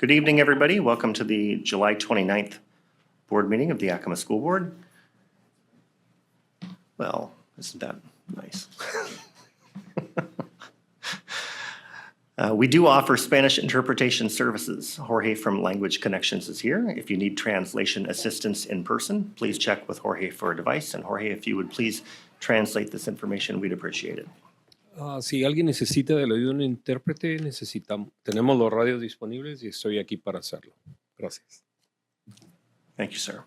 Good evening, everybody. Welcome to the July 29th board meeting of the Yakima School Board. Well, isn't that nice? We do offer Spanish interpretation services. Jorge from Language Connections is here. If you need translation assistance in person, please check with Jorge for a device. And Jorge, if you would please translate this information, we'd appreciate it. Si alguien necesita de la ayuda de un intérprete, tenemos los radios disponibles y estoy aquí para hacerlo. Gracias. Thank you, sir.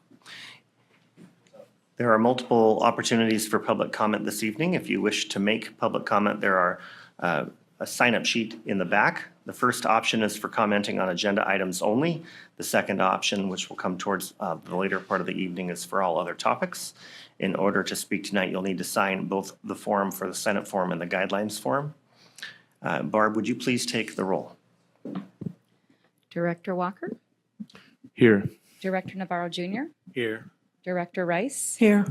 There are multiple opportunities for public comment this evening. If you wish to make public comment, there are a sign-up sheet in the back. The first option is for commenting on agenda items only. The second option, which will come towards the later part of the evening, is for all other topics. In order to speak tonight, you'll need to sign both the form for the Senate form and the guidelines form. Barb, would you please take the roll? Director Walker, Here. Director Navarro Jr., Here. Director Rice, Here.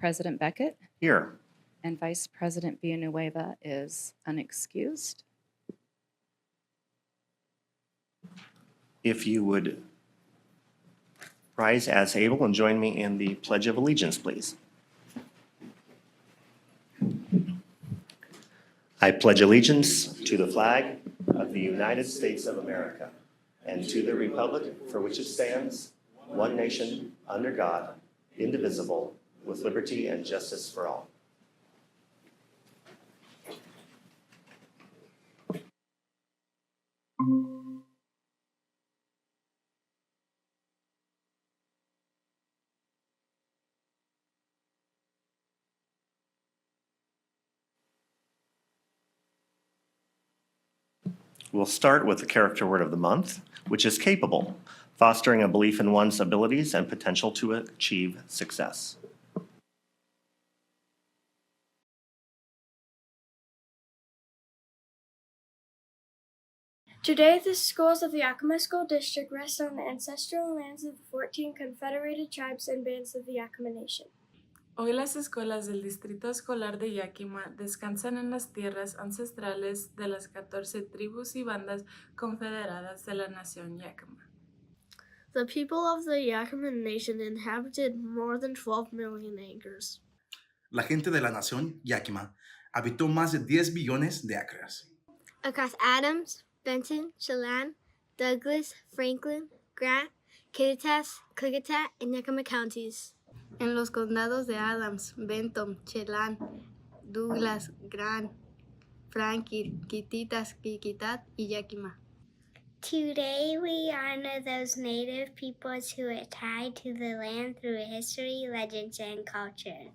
President Beckett, Here. and Vice President Villanueva is unexcused. If you would rise as able and join me in the Pledge of Allegiance, please. I pledge allegiance to the flag of the United States of America and to the republic for which it stands, one nation, under God, indivisible, with liberty and justice for all. We'll start with the character word of the month, which is capable, fostering a belief in one's abilities and potential to achieve success. Today, the schools of the Yakima School District rest on the ancestral lands of the 14 confederated tribes and bands of the Yakima Nation. Hoy las escuelas del Distrito Escolar de Yakima descansan en las tierras ancestrales de las 14 tribus y bandas confederadas de la nación Yakima. The people of the Yakima Nation inhabited more than 12 million acres. La gente de la nación Yakima habitó más de 10 billones de acres. Across Adams, Benton, Chelan, Douglas, Franklin, Grant, Kittitas, Klickitat, and Yakima counties. En los condados de Adams, Benton, Chelan, Douglas, Grant, Franklin, Kittitas, Klickitat, y Yakima. Today we honor those native peoples who are tied to the land through history, legends, and culture.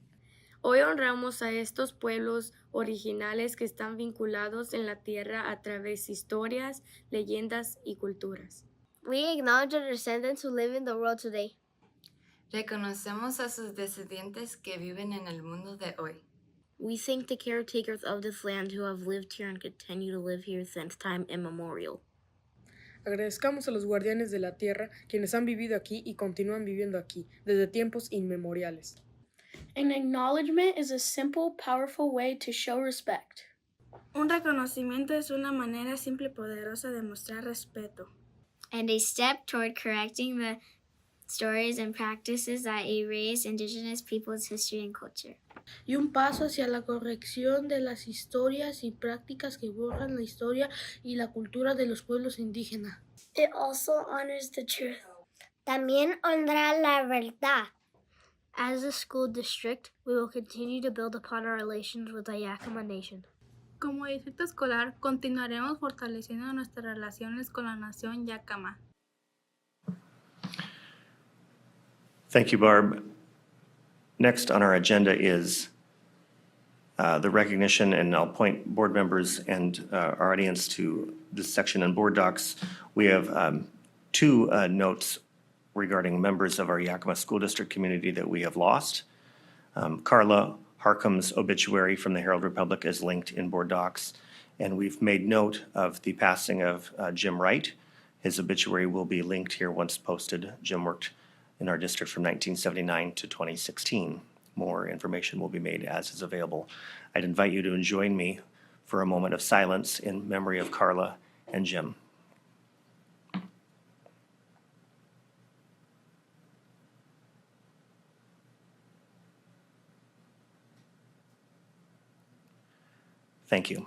Hoy honramos a estos pueblos originales que están vinculados en la tierra a través de historias, leyendas y culturas. We acknowledge the descendants who live in the world today. Reconocemos a sus descendientes que viven en el mundo de hoy. We thank the caretakers of this land who have lived here and continue to live here since time immemorial. Agradezcamos a los guardianes de la tierra quienes han vivido aquí y continúan viviendo aquí desde tiempos inmemoriales. An acknowledgement is a simple, powerful way to show respect. Un reconocimiento es una manera simple y poderosa de mostrar respeto. And a step toward correcting the stories and practices that erase indigenous peoples' history and culture. Y un paso hacia la corrección de las historias y prácticas que borran la historia y la cultura de los pueblos indígenas. It also honors the truth. También honra la verdad. As a school district, we will continue to build upon our relations with the Yakima Nation. Como distrito escolar, continuaremos fortaleciendo nuestras relaciones con la nación Yakima. Thank you, Barb. Next on our agenda is the recognition, and I'll point board members and our audience to this section in board docs. We have two notes regarding members of our Yakima School District community that we have lost. Carla Harcum's obituary from the Herald Republic is linked in board docs, and we've made note of the passing of Jim Wright. His obituary will be linked here once posted. Jim worked in our district from 1979 to 2016. More information will be made as is available. I'd invite you to join me for a moment of silence in memory of Carla and Jim. Thank you.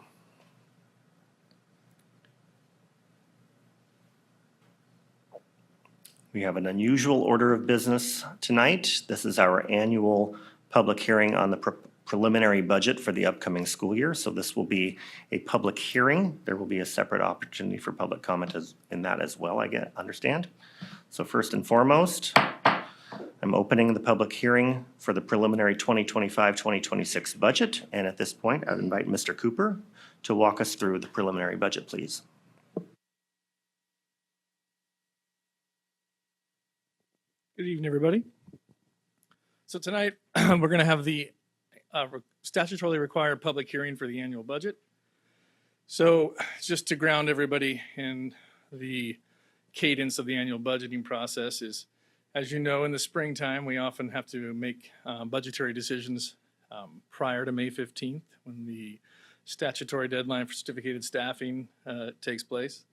We have an unusual order of business tonight. This is our annual public hearing on the preliminary budget for the upcoming school year. So this will be a public hearing. There will be a separate opportunity for public comment in that as well, I understand. So first and foremost, I'm opening the public hearing for the preliminary 2025-2026 budget. And at this point, I'd invite Mr. Cooper to walk us through the preliminary budget, please. Good evening, everybody. So tonight, we're going to have the statutorily required public hearing for the annual budget. So just to ground everybody in the cadence of the annual budgeting process is, as you know, in the springtime, we often have to make budgetary decisions prior to May 15th, when the statutory deadline for certificated staffing takes place.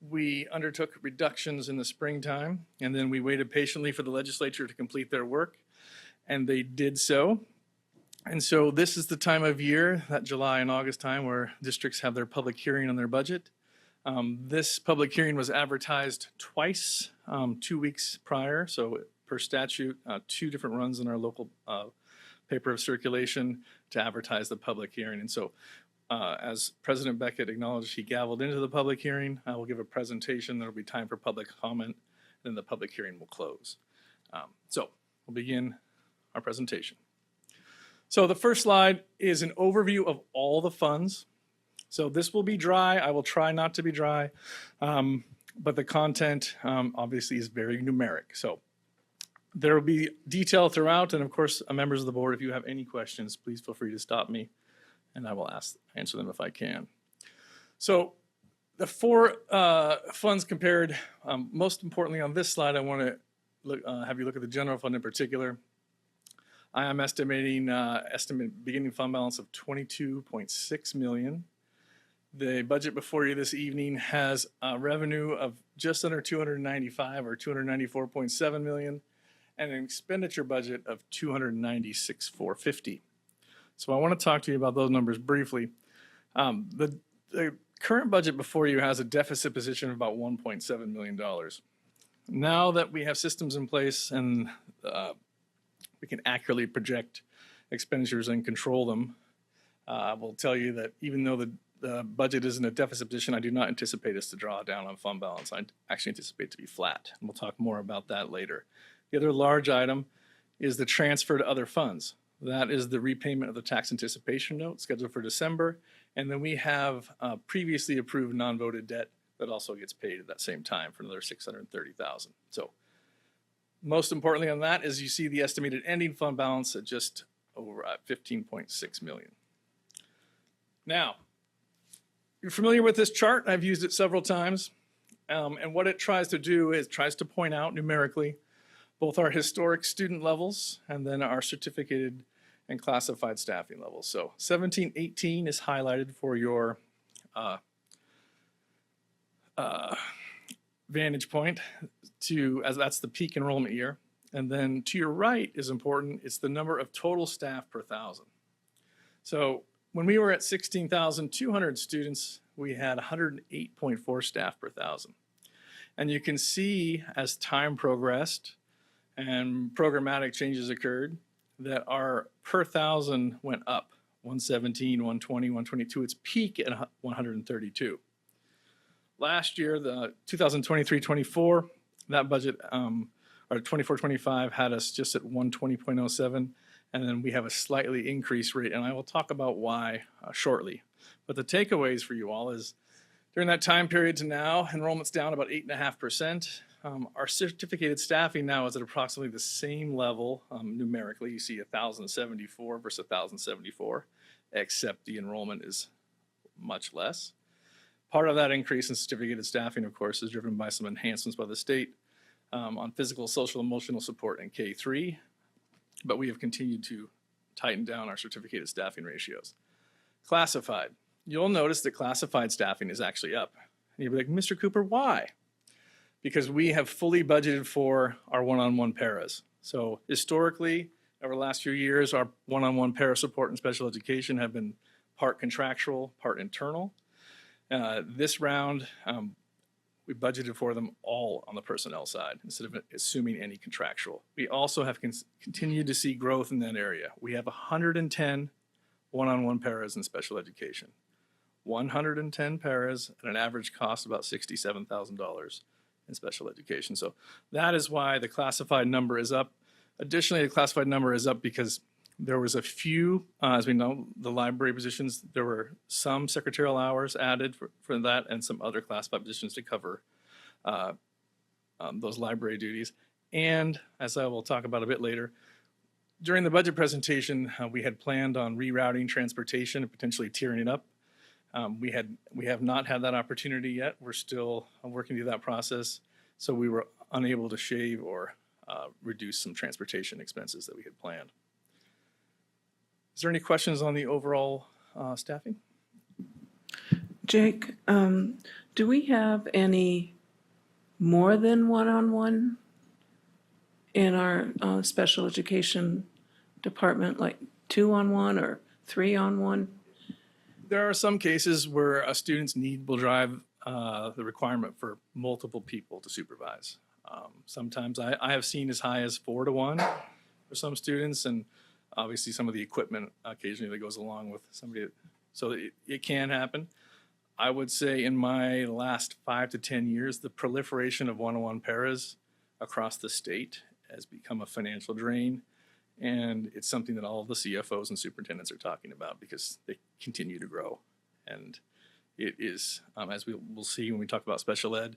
We undertook reductions in the springtime, and then we waited patiently for the legislature to complete their work, and they did so. And so this is the time of year, that July and August time, where districts have their public hearing on their budget. This public hearing was advertised twice, 2 weeks prior, so per statute, 2 different runs in our local paper of circulation to advertise the public hearing. And so as President Beckett acknowledged, he gavelled into the public hearing. I will give a presentation. There will be time for public comment. Then the public hearing will close. So we'll begin our presentation. So the first slide is an overview of all the funds. So this will be dry. I will try not to be dry, but the content obviously is very numeric. So there will be detail throughout. And of course, members of the board, if you have any questions, please feel free to stop me, and I will answer them if I can. So the 4 funds compared, most importantly on this slide, I want to have you look at the general fund in particular. I am estimating beginning fund balance of $22.6 million. The budget before you this evening has a revenue of just under 295 or 294.7 million, and an expenditure budget of 296,450. So I want to talk to you about those numbers briefly. The current budget before you has a deficit position of about $1.7 million. Now that we have systems in place and we can accurately project expenditures and control them, I will tell you that even though the budget is in a deficit position, I do not anticipate us to draw down on fund balance. I actually anticipate to be flat, and we'll talk more about that later. The other large item is the transfer to other funds. That is the repayment of the tax anticipation note scheduled for December. And then we have previously approved non-voted debt that also gets paid at that same time for another $630,000. So most importantly on that is you see the estimated ending fund balance at just over $15.6 million. Now, you're familiar with this chart. I've used it several times. And what it tries to do is tries to point out numerically both our historic student levels and then our certificated and classified staffing levels. So 17-18 is highlighted for your vantage point as that's the peak enrollment year. And then to your right is important. It's the number of total staff per 1,000. So when we were at 16,200 students, we had 108.4 staff per 1,000. And you can see as time progressed and programmatic changes occurred that our per 1,000 went up, 117, 120, 122, its peak at 132. Last year, the 2023-24, that budget, or 24-25 had us just at 120.07, and then we have a slightly increased rate, and I will talk about why shortly. But the takeaways for you all is during that time period to now, enrollment's down about 8.5%. Our certificated staffing now is at approximately the same level numerically. You see 1,074 versus 1,074, except the enrollment is much less. Part of that increase in certificated staffing, of course, is driven by some enhancements by the state on physical, social, emotional support in K-3, but we have continued to tighten down our certificated staffing ratios. Classified. You'll notice that classified staffing is actually up. And you'll be like, Mr. Cooper, why? Because we have fully budgeted for our one-on-one paras. So historically, over the last few years, our one-on-one para support and special education have been part contractual, part internal. This round, we budgeted for them all on the personnel side instead of assuming any contractual. We also have continued to see growth in that area. We have 110 one-on-one paras in special education. 110 paras at an average cost of about $67,000 in special education. So that is why the classified number is up. Additionally, the classified number is up because there was a few, as we know, the library positions, there were some secretarial hours added for that and some other classified positions to cover those library duties. And as I will talk about a bit later, during the budget presentation, we had planned on rerouting transportation and potentially tiering it up. We have not had that opportunity yet. We're still working through that process. So we were unable to shave or reduce some transportation expenses that we had planned. Is there any questions on the overall staffing? Jake, do we have any more than one-on-one in our special education department, like 2-on-1 or 3-on-1? There are some cases where a student's need will drive the requirement for multiple people to supervise. Sometimes I have seen as high as 4-to-1 for some students, and obviously some of the equipment occasionally that goes along with somebody. So it can happen. I would say in my last 5 to 10 years, the proliferation of one-on-one paras across the state has become a financial drain. And it's something that all of the CFOs and superintendents are talking about because they continue to grow. And it is, as we will see when we talk about special ed,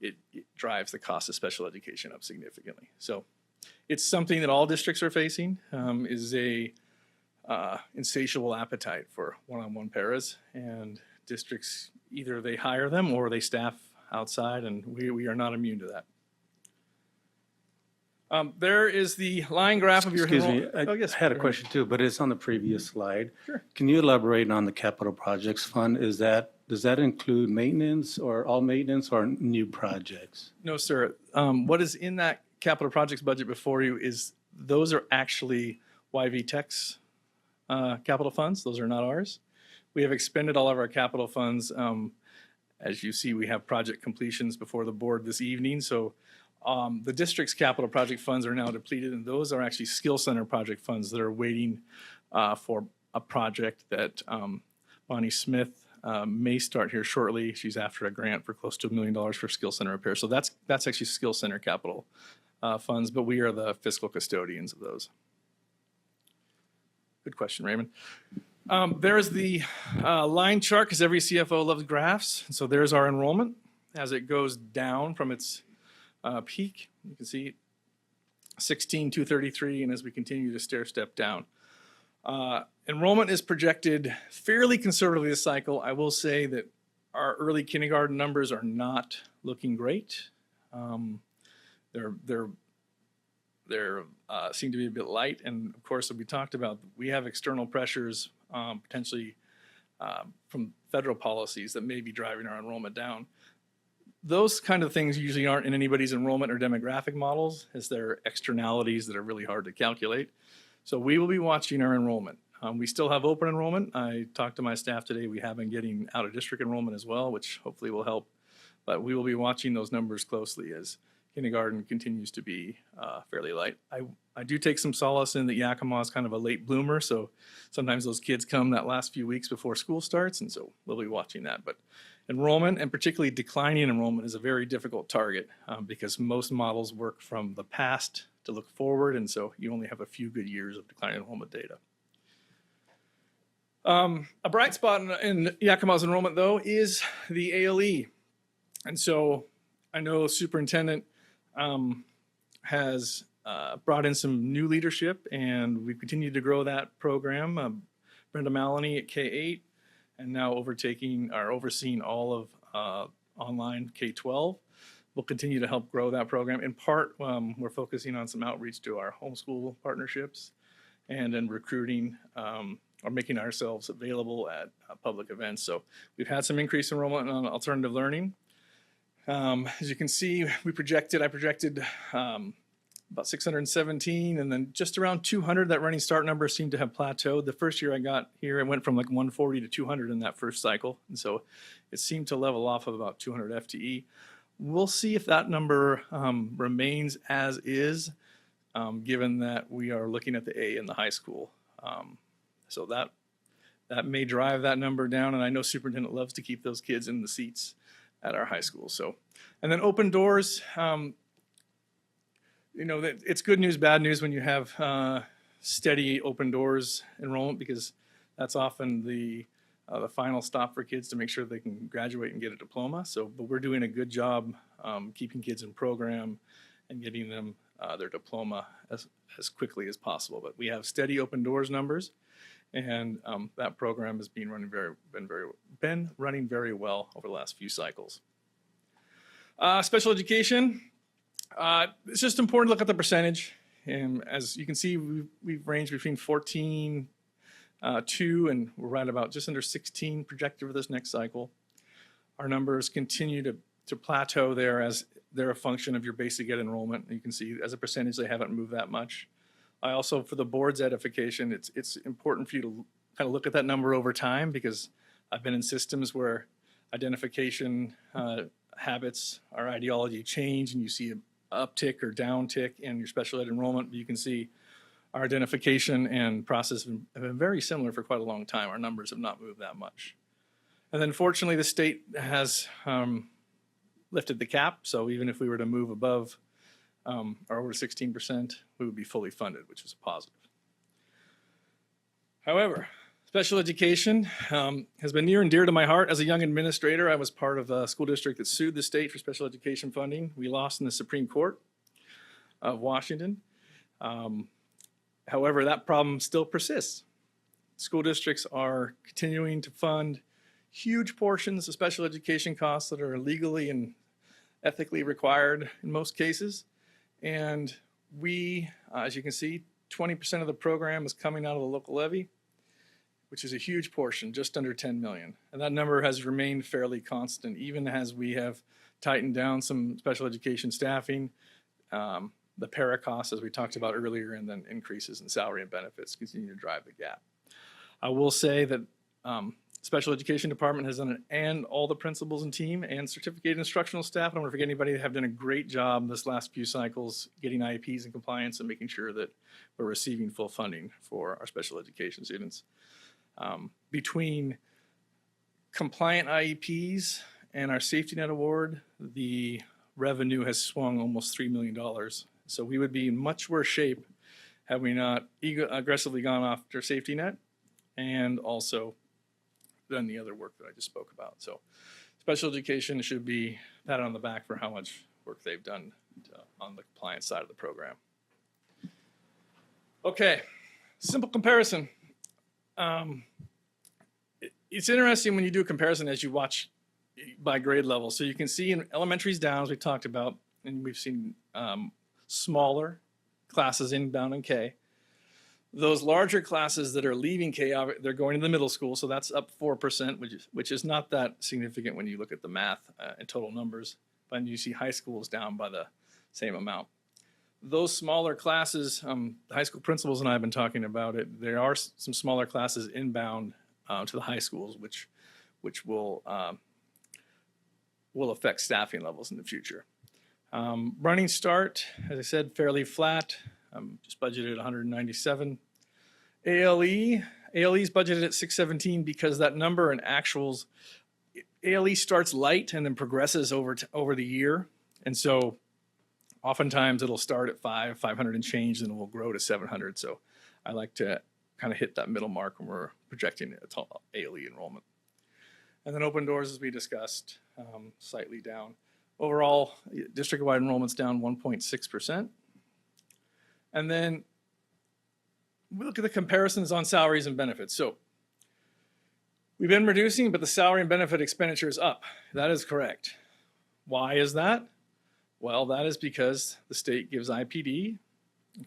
it drives the cost of special education up significantly. So it's something that all districts are facing, is a insatiable appetite for one-on-one paras. And districts, either they hire them or they staff outside, and we are not immune to that. There is the line graph of your... Excuse me, I yes, had a question too, but it's on the previous slide. Sure. Can you elaborate on the capital projects fund? Does that include maintenance or all maintenance or new projects? No, sir. What is in that capital projects budget before you is those are actually YV Tech's capital funds. Those are not ours. We have expended all of our capital funds. As you see, we have project completions before the board this evening. So the district's capital project funds are now depleted, and those are actually skill center project funds that are waiting for a project that Bonnie Smith may start here shortly. She's after a grant for close to $1 million for skill center repair. So that's actually skill center capital funds, but we are the fiscal custodians of those. Good question, Raymond. There's the line chart, because every CFO loves graphs. So there's our enrollment as it goes down from its peak. You can see 16,233, and as we continue to stair step down. Enrollment is projected fairly conservatively this cycle. I will say that our early kindergarten numbers are not looking great. They're seem to be a bit light, and of course, as we talked about, we have external pressures potentially from federal policies that may be driving our enrollment down. Those kind of things usually aren't in anybody's enrollment or demographic models, as they're externalities that are really hard to calculate. So we will be watching our enrollment. We still have open enrollment. I talked to my staff today. We have been getting out of district enrollment as well, which hopefully will help. But we will be watching those numbers closely as kindergarten continues to be fairly light. I do take some solace in that Yakima is kind of a late bloomer, so sometimes those kids come that last few weeks before school starts, and so we'll be watching that. But enrollment, and particularly declining enrollment, is a very difficult target because most models work from the past to look forward, and so you only have a few good years of declining enrollment data. A bright spot in Yakima's enrollment, though, is the ALE. And so I know Superintendent has brought in some new leadership, and we've continued to grow that program. Brenda Maloney at K-8, and now overseeing all of online K-12. We'll continue to help grow that program. In part, we're focusing on some outreach to our homeschool partnerships, and then recruiting or making ourselves available at public events. So we've had some increased enrollment on alternative learning. As you can see, I projected about 617, and then just around 200. That running start number seemed to have plateaued. The first year I got here, it went from like 140 to 200 in that first cycle, and so it seemed to level off of about 200 FTE. We'll see if that number remains as is, given that we are looking at the A in the high school. So that may drive that number down, and I know superintendent loves to keep those kids in the seats at our high school. So, and then open doors. You know, that it's good news, bad news when you have steady open doors enrollment, because that's often the final stop for kids to make sure they can graduate and get a diploma. So, but we're doing a good job keeping kids in program and getting them their diploma as quickly as possible. But we have steady open doors numbers, and that program has been running very well over the last few cycles. Special education. It's just important to look at the percentage. And as you can see, we've ranged between 14, 2, and we're right about just under 16 projected for this next cycle. Our numbers continue to plateau there as they're a function of your basic ed enrollment. You can see as a percentage, they haven't moved that much. I also, for the board's edification, it's important for you to kind of look at that number over time, because I've been in systems where identification habits, our ideology change, and you see an uptick or downtick in your special ed enrollment. But you can see our identification and process have been very similar for quite a long time. Our numbers have not moved that much. And then fortunately, the state has lifted the cap. So even if we were to move above or over 16%, we would be fully funded, which is a positive. However, special education has been near and dear to my heart. As a young administrator, I was part of a school district that sued the state for special education funding. We lost in the Supreme Court of Washington. However, that problem still persists. School districts are continuing to fund huge portions of special education costs that are legally and ethically required in most cases. And we, as you can see, 20% of the program is coming out of the local levy, which is a huge portion, just under 10 million. And that number has remained fairly constant, even as we have tightened down some special education staffing, the para costs, as we talked about earlier, and then increases in salary and benefits continue to drive the gap. I will say that Special Education Department has done and all the principals and team and certificated instructional staff, I don't want to forget anybody, have done a great job this last few cycles getting IEPs in compliance and making sure that we're receiving full funding for our special education students. Between compliant IEPs and our safety net award, the revenue has swung almost $3 million. So we would be in much worse shape had we not aggressively gone after safety net and also done the other work that I just spoke about. So special education should be patted on the back for how much work they've done on the compliance side of the program. Okay, simple comparison. It's interesting when you do a comparison as you watch by grade level. So you can see in elementary's down, as we talked about, and we've seen smaller classes inbound in K. Those larger classes that are leaving K, they're going to the middle school, so that's up 4%, which is not that significant when you look at the math and total numbers. But you see high school is down by the same amount. Those smaller classes, the high school principals and I have been talking about it. There are some smaller classes inbound to the high schools, which will affect staffing levels in the future. Running start, as I said, fairly flat. Just budgeted 197. ALE is budgeted at 617 because that number in actuals, ALE starts light and then progresses over the year. And so oftentimes it'll start at 500 and change, and it will grow to 700. So I like to kind of hit that middle mark when we're projecting ALE enrollment. And then open doors, as we discussed, slightly down. Overall, district-wide enrollment's down 1.6%. And then we look at the comparisons on salaries and benefits. So we've been reducing, but the salary and benefit expenditure is up. That is correct. Why is that? Well, that is because the state gives IPD,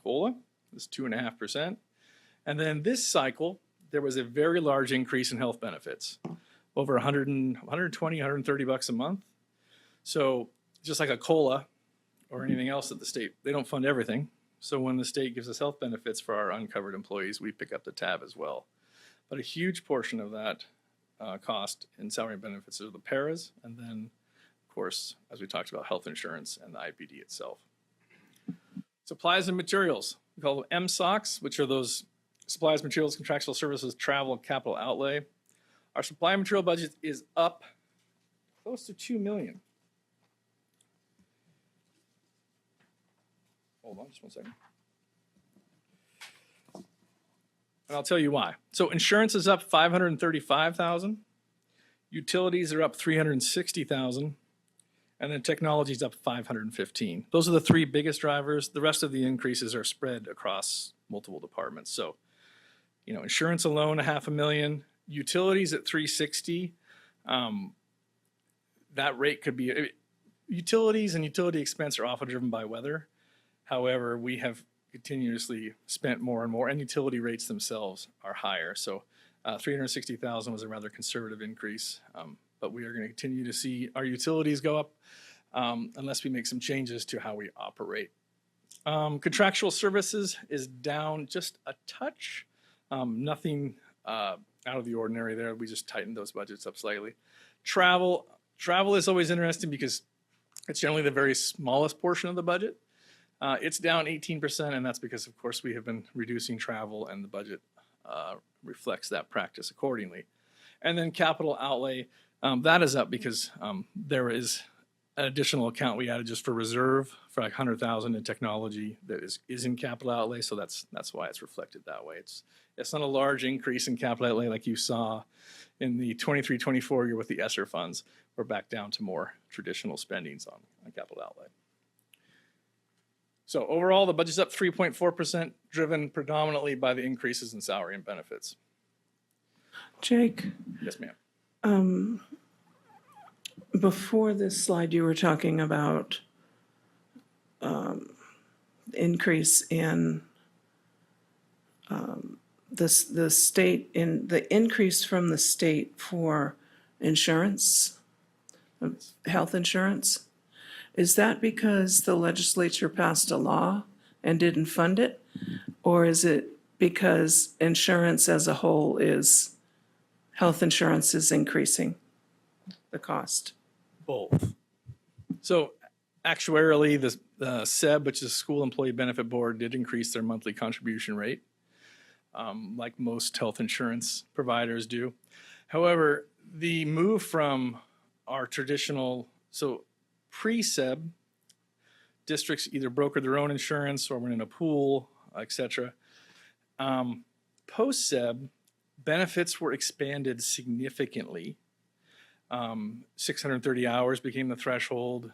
COLA, is 2.5%. And then this cycle, there was a very large increase in health benefits, over 120, 130 bucks a month. So just like a COLA or anything else that the state, they don't fund everything. So when the state gives us health benefits for our uncovered employees, we pick up the tab as well. But a huge portion of that cost in salary and benefits are the paras, and then, of course, as we talked about, health insurance and the IPD itself. Supplies and materials, we call them MSOCs, which are those supplies, materials, contractual services, travel, and capital outlay. Our supply and material budget is up close to $2 million. Hold on just one second. And I'll tell you why. So insurance is up $535,000. Utilities are up $360,000. And then technology is up $515,000. Those are the three biggest drivers. The rest of the increases are spread across multiple departments. So, you know, insurance alone, $500,000. Utilities at $360,000. That rate could be, utilities and utility expense are often driven by weather. However, we have continuously spent more and more, and utility rates themselves are higher. So $360,000 was a rather conservative increase, but we are going to continue to see our utilities go up unless we make some changes to how we operate. Contractual services is down just a touch. Nothing out of the ordinary there. We just tightened those budgets up slightly. Travel is always interesting because it's generally the very smallest portion of the budget. It's down 18%, and that's because, of course, we have been reducing travel, and the budget reflects that practice accordingly. And then capital outlay, that is up because there is an additional account we added just for reserve for like $100,000 in technology that is in capital outlay, so that's why it's reflected that way. It's not a large increase in capital outlay like you saw in the 23-24 year with the ESSER funds. We're back down to more traditional spendings on capital outlay. So overall, the budget's up 3.4%, driven predominantly by the increases in salary and benefits. Jake, Yes, ma'am. before this slide, you were talking about increase in the state, in the increase from the state for insurance, health insurance. Is that because the legislature passed a law and didn't fund it? Or is it because insurance as a whole health insurance is increasing the cost? Both. So actuarially, the SEB, which is School Employee Benefit Board, did increase their monthly contribution rate, like most health insurance providers do. However, the move from our traditional, so pre-SEB, districts either brokered their own insurance or went in a pool, etc. Post-SEB, benefits were expanded significantly. 630 hours became the threshold.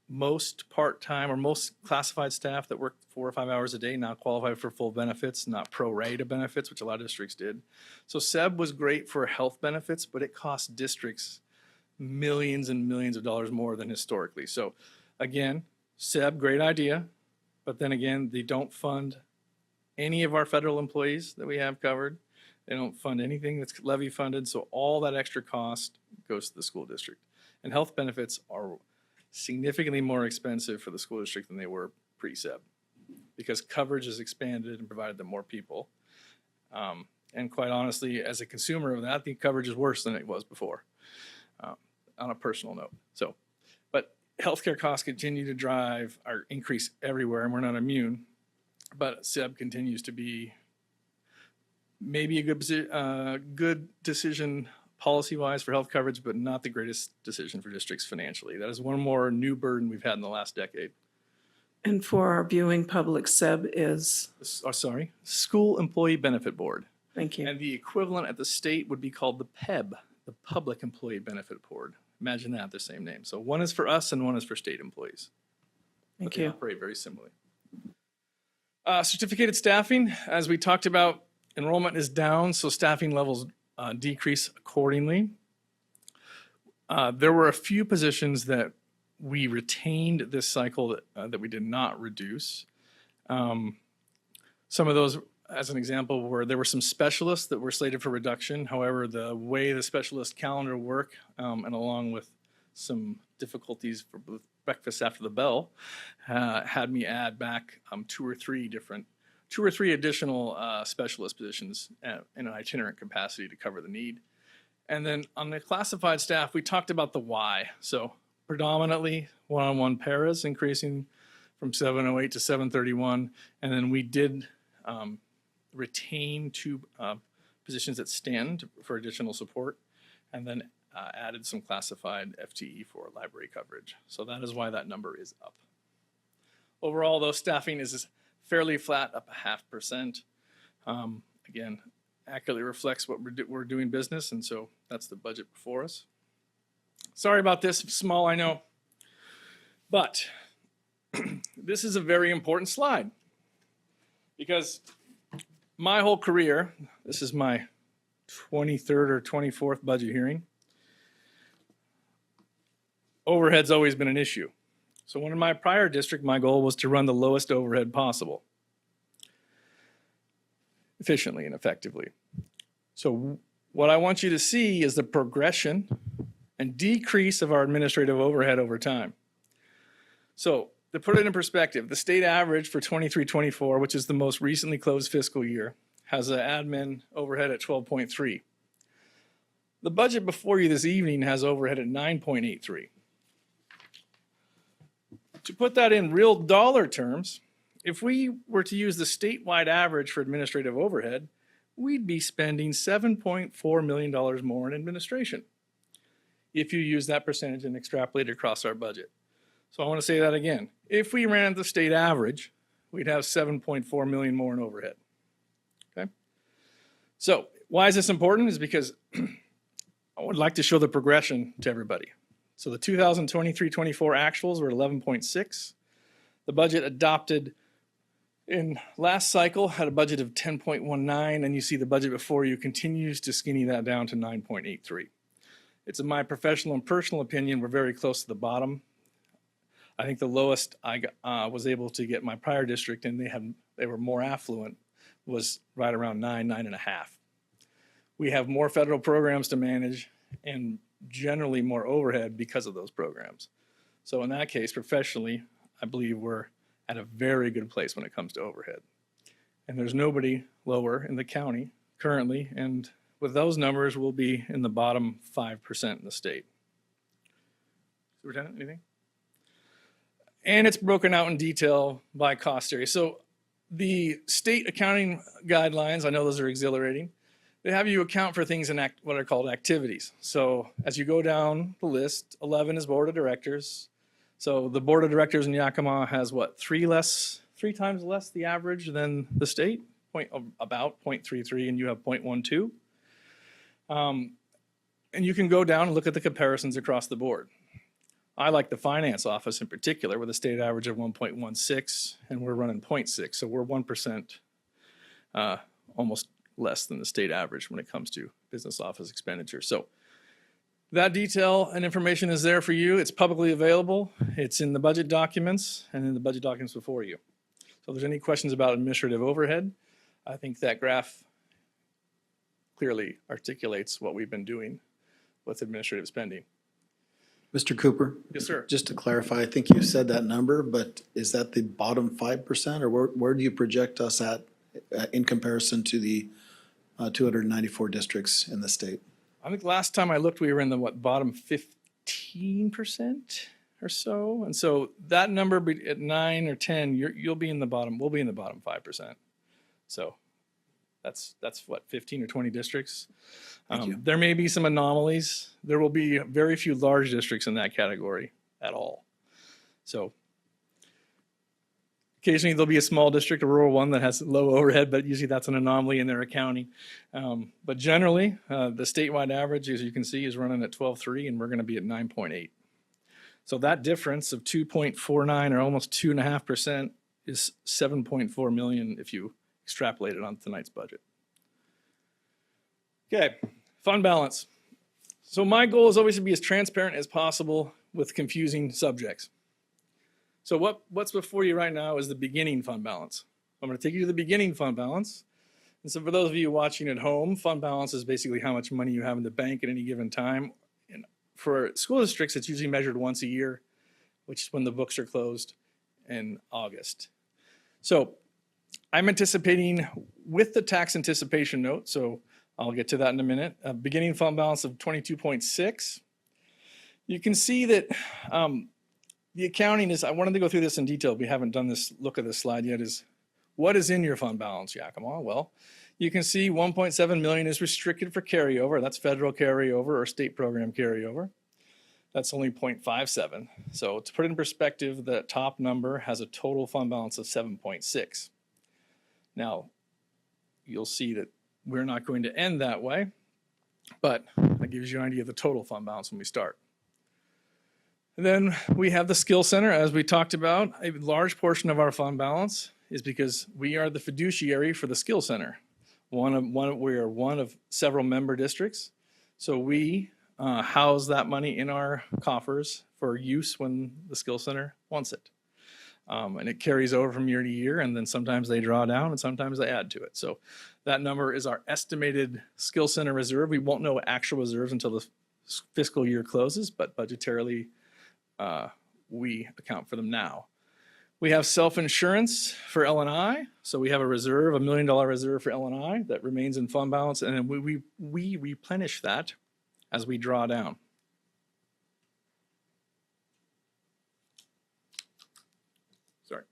Most part-time or most classified staff that worked 4 or 5 hours a day now qualified for full benefits, not pro-rata benefits, which a lot of districts did. So SEB was great for health benefits, but it cost districts millions and millions of dollars more than historically. So again, SEB, great idea, but then again, they don't fund any of our federal employees that we have covered. They don't fund anything that's levy funded, so all that extra cost goes to the school district. And health benefits are significantly more expensive for the school district than they were pre-SEB because coverage has expanded and provided them more people. And quite honestly, as a consumer of that, the coverage is worse than it was before. On a personal note. So, but healthcare costs continue to drive our increase everywhere, and we're not immune. But SEB continues to be maybe a good decision policy-wise for health coverage, but not the greatest decision for districts financially. That is one more new burden we've had in the last decade. And for our viewing public, SEB is? School Employee Benefit Board. Thank you. And the equivalent at the state would be called the PEB, the Public Employee Benefit Board. Imagine that, the same name. So one is for us and one is for state employees. Thank They you. operate very similarly. Certificated staffing, as we talked about, enrollment is down, so staffing levels decrease accordingly. There were a few positions that we retained this cycle that we did not reduce. Some of those, as an example, there were some specialists that were slated for reduction. However, the way the specialist calendar work, and along with some difficulties for breakfast after the bell, had me add back two or three additional specialist positions in an itinerant capacity to cover the need. And then on the classified staff, we talked about the why. So predominantly one-on-one paras increasing from 708 to 731. And then we did retain two positions that stand for additional support, and then added some classified FTE for library coverage. So that is why that number is up. Overall, though, staffing is fairly flat, up 0.5%. Again, accurately reflects what we're doing business, and so that's the budget before us. Sorry about this, small, I know, but this is a very important slide because my whole career, this is my 23rd or 24th budget hearing, overhead's always been an issue. So when in my prior district, my goal was to run the lowest overhead possible, efficiently and effectively. So what I want you to see is the progression and decrease of our administrative overhead over time. So to put it in perspective, the state average for 23-24, which is the most recently closed fiscal year, has an admin overhead at 12.3. The budget before you this evening has overhead at 9.83. To put that in real dollar terms, if we were to use the statewide average for administrative overhead, we'd be spending $7.4 million more in administration if you use that percentage and extrapolate it across our budget. So I want to say that again. If we ran the state average, we'd have $7.4 million more in overhead. Okay? So why is this important? Is because I would like to show the progression to everybody. So the 2023-24 actuals were 11.6. The budget adopted in last cycle had a budget of 10.19, and you see the budget before you continues to skinny that down to 9.83. It's in my professional and personal opinion, we're very close to the bottom. I think the lowest I was able to get my prior district, and they were more affluent, was right around 9.5. We have more federal programs to manage and generally more overhead because of those programs. So in that case, professionally, I believe we're at a very good place when it comes to overhead. And there's nobody lower in the county currently, and with those numbers, we'll be in the bottom 5% in the state. Superintendent, anything? And it's broken out in detail by cost area. So the state accounting guidelines, I know those are exhilarating. They have you account for things in what are called activities. So as you go down the list, 11 is board of directors. So the board of directors in Yakima has what, three times less the average than the state, about 0.33, and you have 0.12. And you can go down and look at the comparisons across the board. I like the finance office in particular with a state average of 1.16, and we're running 0.6. So we're 1% almost less than the state average when it comes to business office expenditure. So that detail and information is there for you. It's publicly available. It's in the budget documents and in the budget documents before you. So if there's any questions about administrative overhead, I think that graph clearly articulates what we've been doing with administrative spending. Mr. Cooper? Yes, sir. Just to clarify, I think you said that number, but is that the bottom 5%, or where do you project us at in comparison to the 294 districts in the state? I think last time I looked, we were in the bottom 15% or so. And so that number at 9 or 10, you'll be in the bottom, we'll be in the bottom 5%. So that's what, 15 or 20 districts. There may be some anomalies. There will be very few large districts in that category at all. So occasionally there'll be a small district, a rural one that has low overhead, but usually that's an anomaly in their accounting. But generally, the statewide average, as you can see, is running at 12.3, and we're going to be at 9.8. So that difference of 2.49 or almost 2.5% is $7.4 million if you extrapolate it on tonight's budget. Okay, fund balance. So my goal is always to be as transparent as possible with confusing subjects. So what's before you right now is the beginning fund balance. I'm going to take you to the beginning fund balance. And so for those of you watching at home, fund balance is basically how much money you have in the bank at any given time. And for school districts, it's usually measured once a year. which is when the books are closed in August. So I'm anticipating with the tax anticipation note, so I'll get to that in a minute, a beginning fund balance of 22.6. You can see that the accounting is, I wanted to go through this in detail. We haven't done this look at this slide yet, is what is in your fund balance, Yakima? Well, you can see 1.7 million is restricted for carryover. That's federal carryover or state program carryover. That's only 0.57. So to put it in perspective, the top number has a total fund balance of 7.6. Now, you'll see that we're not going to end that way, but that gives you an idea of the total fund balance when we start. And then we have the Skill Center, as we talked about. A large portion of our fund balance is because we are the fiduciary for the Skill Center. We are one of several member districts. So we house that money in our coffers for use when the Skill Center wants it. And it carries over from year to year, and then sometimes they draw down and sometimes they add to it. So that number is our estimated Skill Center reserve. We won't know actual reserves until the fiscal year closes, but budgetarily we account for them now. We have self-insurance for L&I. So we have a reserve, $1 million reserve for L&I that remains in fund balance, and then we replenish that as we draw down. Sorry.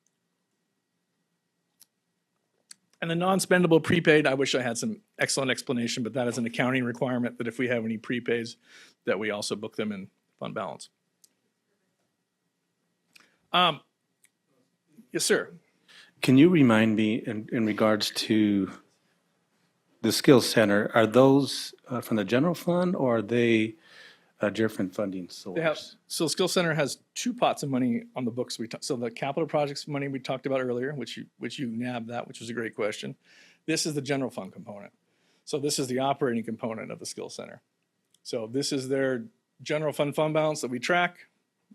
And the non-spendable prepaid, I wish I had some excellent explanation, but that is an accounting requirement that if we have any prepaids, that we also book them in fund balance. Yes, sir. Can you remind me in regards to the Skills Center, are those from the general fund or are they a different funding source? So Skill Center has two pots of money on the books. So the capital projects money we talked about earlier, which you nabbed that, which was a great question. This is the general fund component. So this is the operating component of the Skill Center. So this is their general fund balance that we track.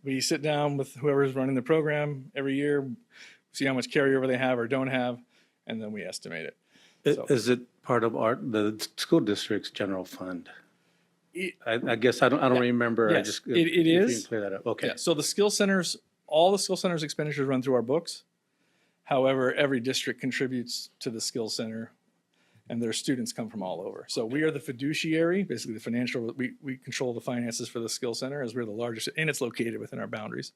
We sit down with whoever's running the program every year, see how much carryover they have or don't have, and then we estimate it. So, is it part of the school district's general fund? I guess I don't remember. Yes, If it you is. can clear that up. Okay. Yeah, so the Skill Centers, all the Skill Centers expenditures run through our books. However, every district contributes to the Skill Center, and their students come from all over. So we are the fiduciary, basically the financial, we control the finances for the Skill Center as we're the largest, and it's located within our boundaries.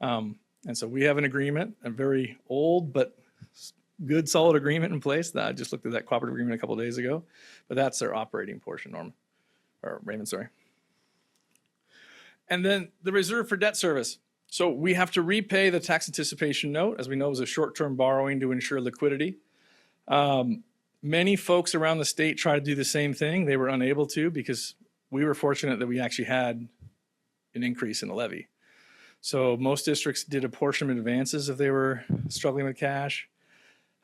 And so we have an agreement, a very old but good, solid agreement in place. I just looked at that cooperative agreement a couple of days ago, but that's our operating portion, Raymond, sorry. And then the reserve for debt service. So we have to repay the tax anticipation note, as we know, is a short-term borrowing to ensure liquidity. Many folks around the state try to do the same thing. They were unable to because we were fortunate that we actually had an increase in the levy. So most districts did apportionment advances if they were struggling with cash.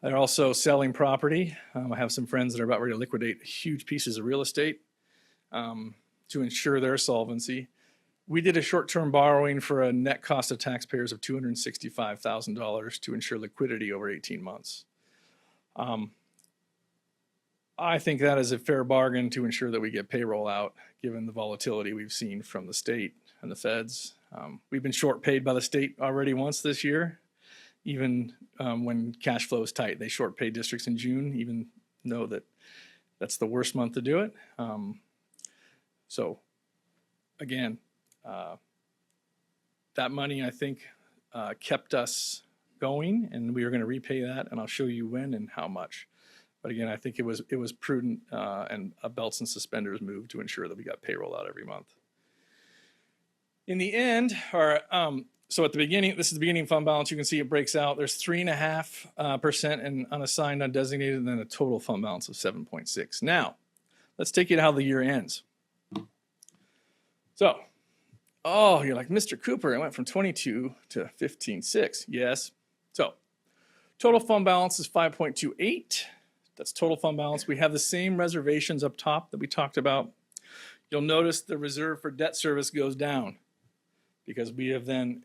They're also selling property. I have some friends that are about ready to liquidate huge pieces of real estate to ensure their solvency. We did a short-term borrowing for a net cost of taxpayers of $265,000 to ensure liquidity over 18 months. I think that is a fair bargain to ensure that we get payroll out, given the volatility we've seen from the state and the feds. We've been short paid by the state already once this year, even when cash flow is tight. They short pay districts in June, even though that's the worst month to do it. So again, that money, I think, kept us going, and we are going to repay that, and I'll show you when and how much. But again, I think it was prudent and a belts and suspenders move to ensure that we got payroll out every month. In the end, so at the beginning, this is the beginning fund balance. You can see it breaks out. There's 3.5% in unassigned, undesignated, and then a total fund balance of 7.6. Now, let's take you to how the year ends. So, you're like, Mr. Cooper, it went from 22 to 15.6. Yes. So, total fund balance is 5.28. That's total fund balance. We have the same reservations up top that we talked about. You'll notice the reserve for debt service goes down because we have then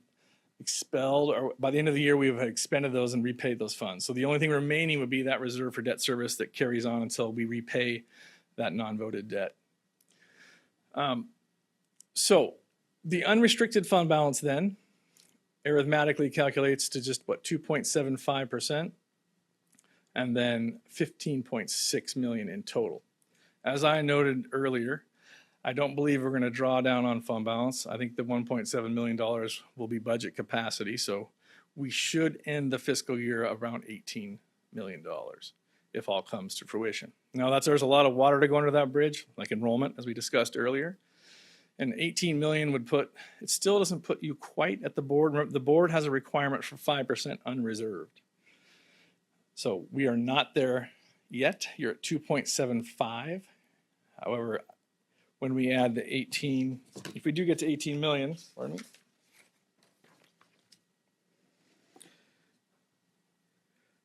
expelled, or by the end of the year, we have expended those and repaid those funds. So the only thing remaining would be that reserve for debt service that carries on until we repay that non-voted debt. So the unrestricted fund balance then arithmetically calculates to just, 2.75%, and then 15.6 million in total. As I noted earlier, I don't believe we're going to draw down on fund balance. I think the $1.7 million will be budget capacity, so we should end the fiscal year around $18 million if all comes to fruition. Now, there's a lot of water to go under that bridge, like enrollment, as we discussed earlier. And 18 million it still doesn't put you quite at the board. Remember, the board has a requirement for 5% unreserved. So we are not there yet. You're at 2.75. However, when we add the 18, if we do get to 18 million, pardon me.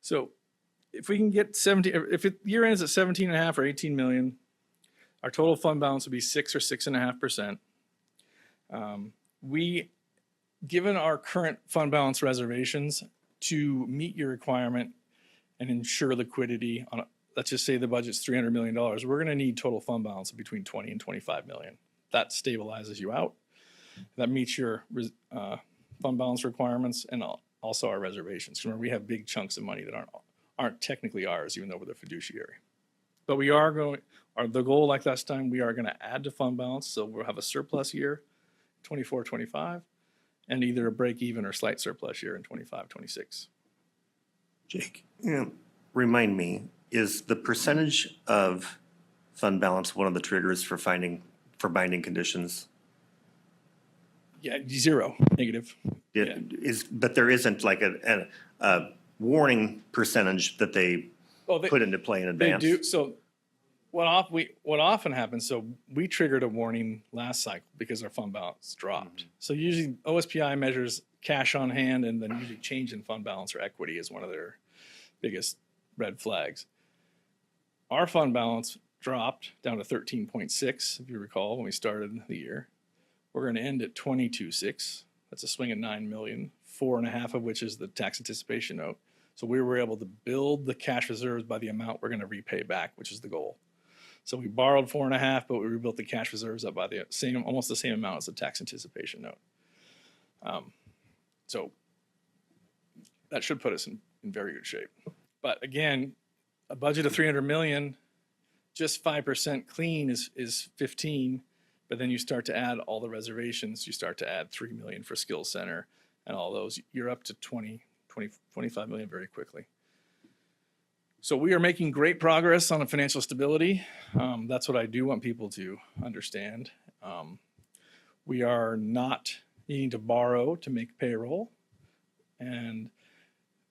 So if we can get 17, if year ends at 17.5 or 18 million, our total fund balance would be 6 or 6.5%. Given our current fund balance reservations, to meet your requirement and ensure liquidity on, let's just say the budget's $300 million, we're going to need total fund balance of between 20 and 25 million. That stabilizes you out. That meets your fund balance requirements and also our reservations. Remember, we have big chunks of money that aren't technically ours, even though we're the fiduciary. But we are going, the goal like last time, we are going to add to fund balance, so we'll have a surplus year, 24, 25, and either a break even or slight surplus year in 25, 26. Jake, remind me, is the percentage of fund balance one of the triggers for binding conditions? Yeah, 0, negative. But there isn't like a warning percentage that they put into play in advance? They do. So what often happens, so we triggered a warning last cycle because our fund balance dropped. Mm-hmm. So usually OSPI measures cash on hand, and then usually change in fund balance or equity is one of their biggest red flags. Our fund balance dropped down to 13.6, if you recall, when we started the year. We're going to end at 22.6. That's a swing of 9 million, 4.5 of which is the tax anticipation note. So we were able to build the cash reserves by the amount we're going to repay back, which is the goal. So we borrowed 4.5, but we rebuilt the cash reserves up by almost the same amount as the tax anticipation note. So that should put us in very good shape. But again, a budget of 300 million, just 5% clean is 15. But then you start to add all the reservations. You start to add 3 million for Skills Center and all those. You're up to 25 million very quickly. So we are making great progress on financial stability. That's what I do want people to understand. We are not needing to borrow to make payroll, and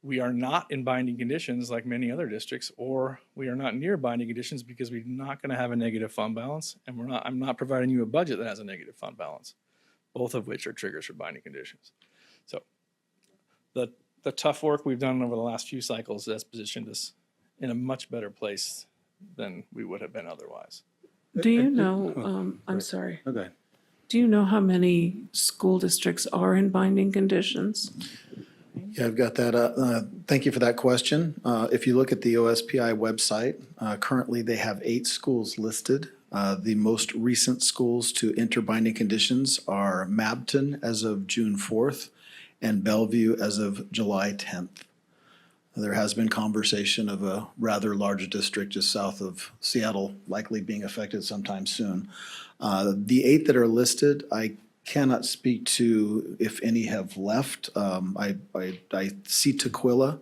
we are not in binding conditions like many other districts, or we are not near binding conditions because we're not going to have a negative fund balance, and I'm not providing you a budget that has a negative fund balance, both of which are triggers for binding conditions. So the tough work we've done over the last few cycles has positioned us in a much better place than we would have been otherwise. Do you know, I'm sorry. Okay. Do you know how many school districts are in binding conditions? Yeah, I've got that. Thank you for that question. If you look at the OSPI website, currently they have 8 schools listed. The most recent schools to enter binding conditions are Mabton as of June 4th and Bellevue as of July 10th. There has been conversation of a rather large district just south of Seattle likely being affected sometime soon. The 8 that are listed, I cannot speak to if any have left. I see Tequila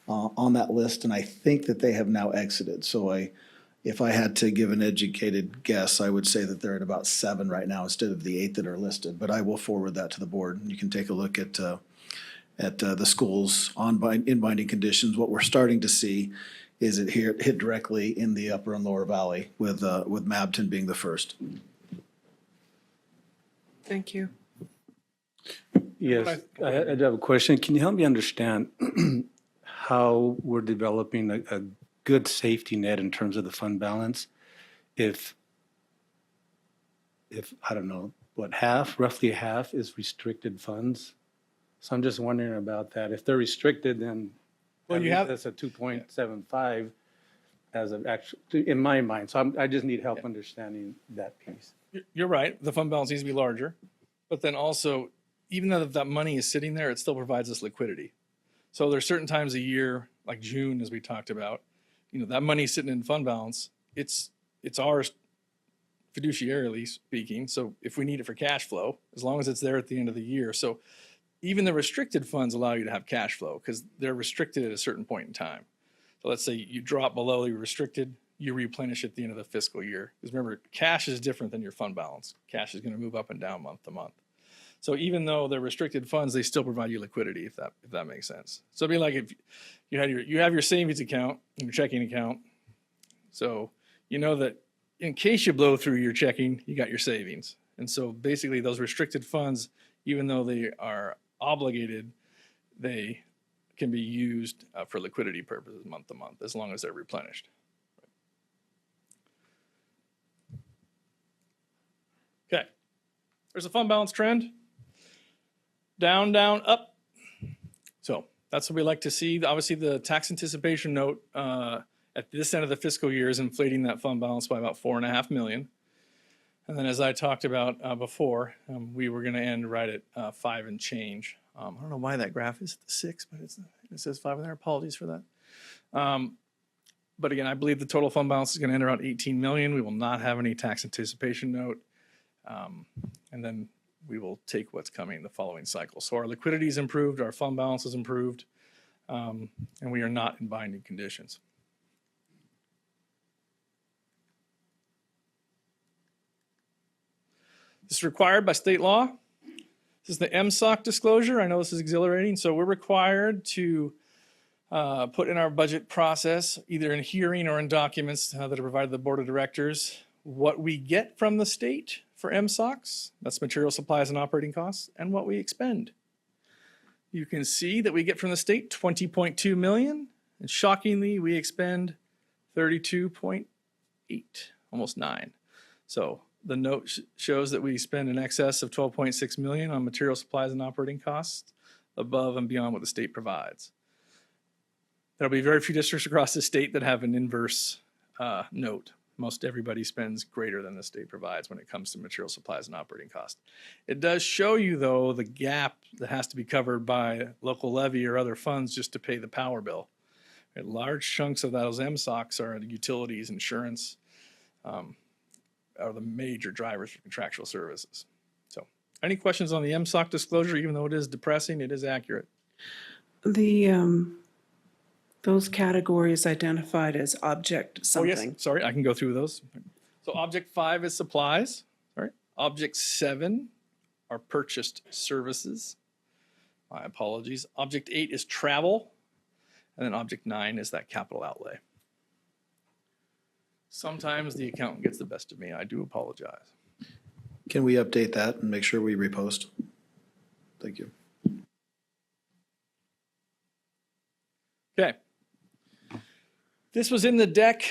on that list, and I think that they have now exited. So if I had to give an educated guess, I would say that they're at about 7 right now instead of the 8 that are listed. But I will forward that to the board. You can take a look at the schools in binding conditions. What we're starting to see is it hit directly in the upper and lower valley, with Mabton being the first. Thank you. Yes, I have a question. Can you help me understand how we're developing a good safety net in terms of the fund balance? If I don't know, roughly half is restricted funds? So I'm just wondering about that. If they're restricted, then that's a 2.75 as of actual, in my mind. So I just need help understanding that piece. You're right. The fund balance needs to be larger, but then also even though that money is sitting there, it still provides us liquidity. So there's certain times a year, like June, as we talked about, that money sitting in fund balance, it's ours fiduciarily speaking. So if we need it for cash flow, as long as it's there at the end of the year. So even the restricted funds allow you to have cash flow because they're restricted at a certain point in time. So let's say you drop below your restricted, you replenish at the end of the fiscal year. Because remember, cash is different than your fund balance. Cash is going to move up and down month to month. So even though they're restricted funds, they still provide you liquidity, if that makes sense. So it'd be like if you have your savings account and your checking account. So you know that in case you blow through your checking, you got your savings. And so basically those restricted funds, even though they are obligated, they can be used for liquidity purposes month to month, as long as they're replenished. Okay, there's a fund balance trend. Down, down, up. So that's what we like to see. Obviously, the tax anticipation note at this end of the fiscal year is inflating that fund balance by about $4.5 million. And then as I talked about before, we were going to end right at 5 and change. I don't know why that graph is at 6, but it says 5 in there. Apologies for that. But again, I believe the total fund balance is going to end around 18 million. We will not have any tax anticipation note. And then we will take what's coming the following cycle. So our liquidity is improved, our fund balance is improved, and we are not in binding conditions. This is required by state law. This is the MSOC disclosure. I know this is exhilarating. So we're required to put in our budget process, either in hearing or in documents that are provided to the board of directors, what we get from the state for MSOCs, that's material, supplies, and operating costs, and what we expend. You can see that we get from the state $20.2 million, and shockingly, we expend 32.8, almost 9. So the note shows that we spend in excess of 12.6 million on material, supplies, and operating costs above and beyond what the state provides. There'll be very few districts across the state that have an inverse note. Most everybody spends greater than the state provides when it comes to material, supplies, and operating costs. It does show you, though, the gap that has to be covered by local levy or other funds just to pay the power bill. And large chunks of those MSOCs are utilities, insurance, are the major drivers for contractual services. So any questions on the MSOC disclosure? Even though it is depressing, it is accurate. Those categories identified as object something. Oh, yes. Sorry, I can go through those. So object 5 is supplies. Sorry. Object 7 are purchased services. My apologies. Object 8 is travel. And then object 9 is that capital outlay. Sometimes the accountant gets the best of me. I do apologize. Can we update that and make sure we repost? Thank you. Okay. This was in the deck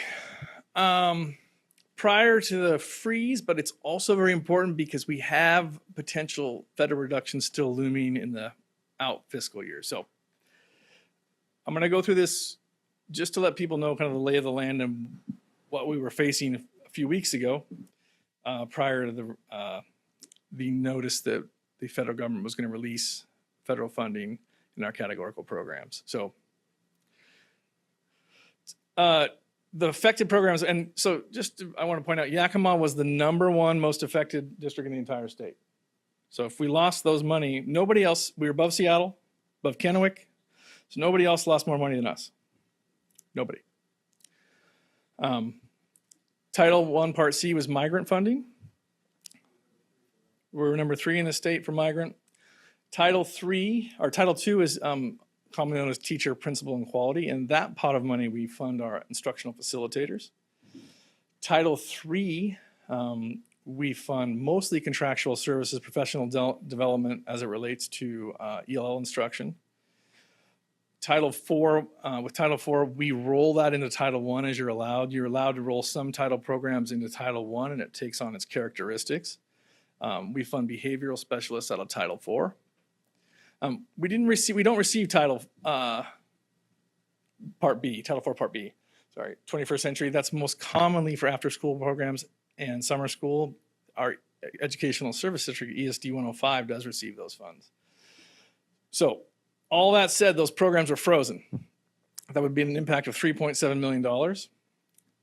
prior to the freeze, but it's also very important because we have potential federal reductions still looming in the out fiscal year. So I'm going to go through this just to let people know kind of the lay of the land and what we were facing a few weeks ago prior to the notice that the federal government was going to release federal funding in our categorical programs. So the affected programs, and so I want to point out, Yakima was the #1 most affected district in the entire state. So if we lost those money, nobody else, we were above Seattle, above Kennewick, so nobody else lost more money than us. Nobody. Title I Part C was migrant funding. We're #3 in the state for migrant. Title II is commonly known as teacher, principal, and quality, and that pot of money we fund our instructional facilitators. Title III, we fund mostly contractual services, professional development as it relates to ELL instruction. Title IV, with Title IV, we roll that into Title I as you're allowed. You're allowed to roll some title programs into Title I, and it takes on its characteristics. We fund behavioral specialists out of Title IV. We don't receive Title Part B, Title IV Part B, sorry, 21st century. That's most commonly for after-school programs and summer school. Our Educational Service District, ESD 105, does receive those funds. So all that said, those programs are frozen. That would be an impact of $3.7 million.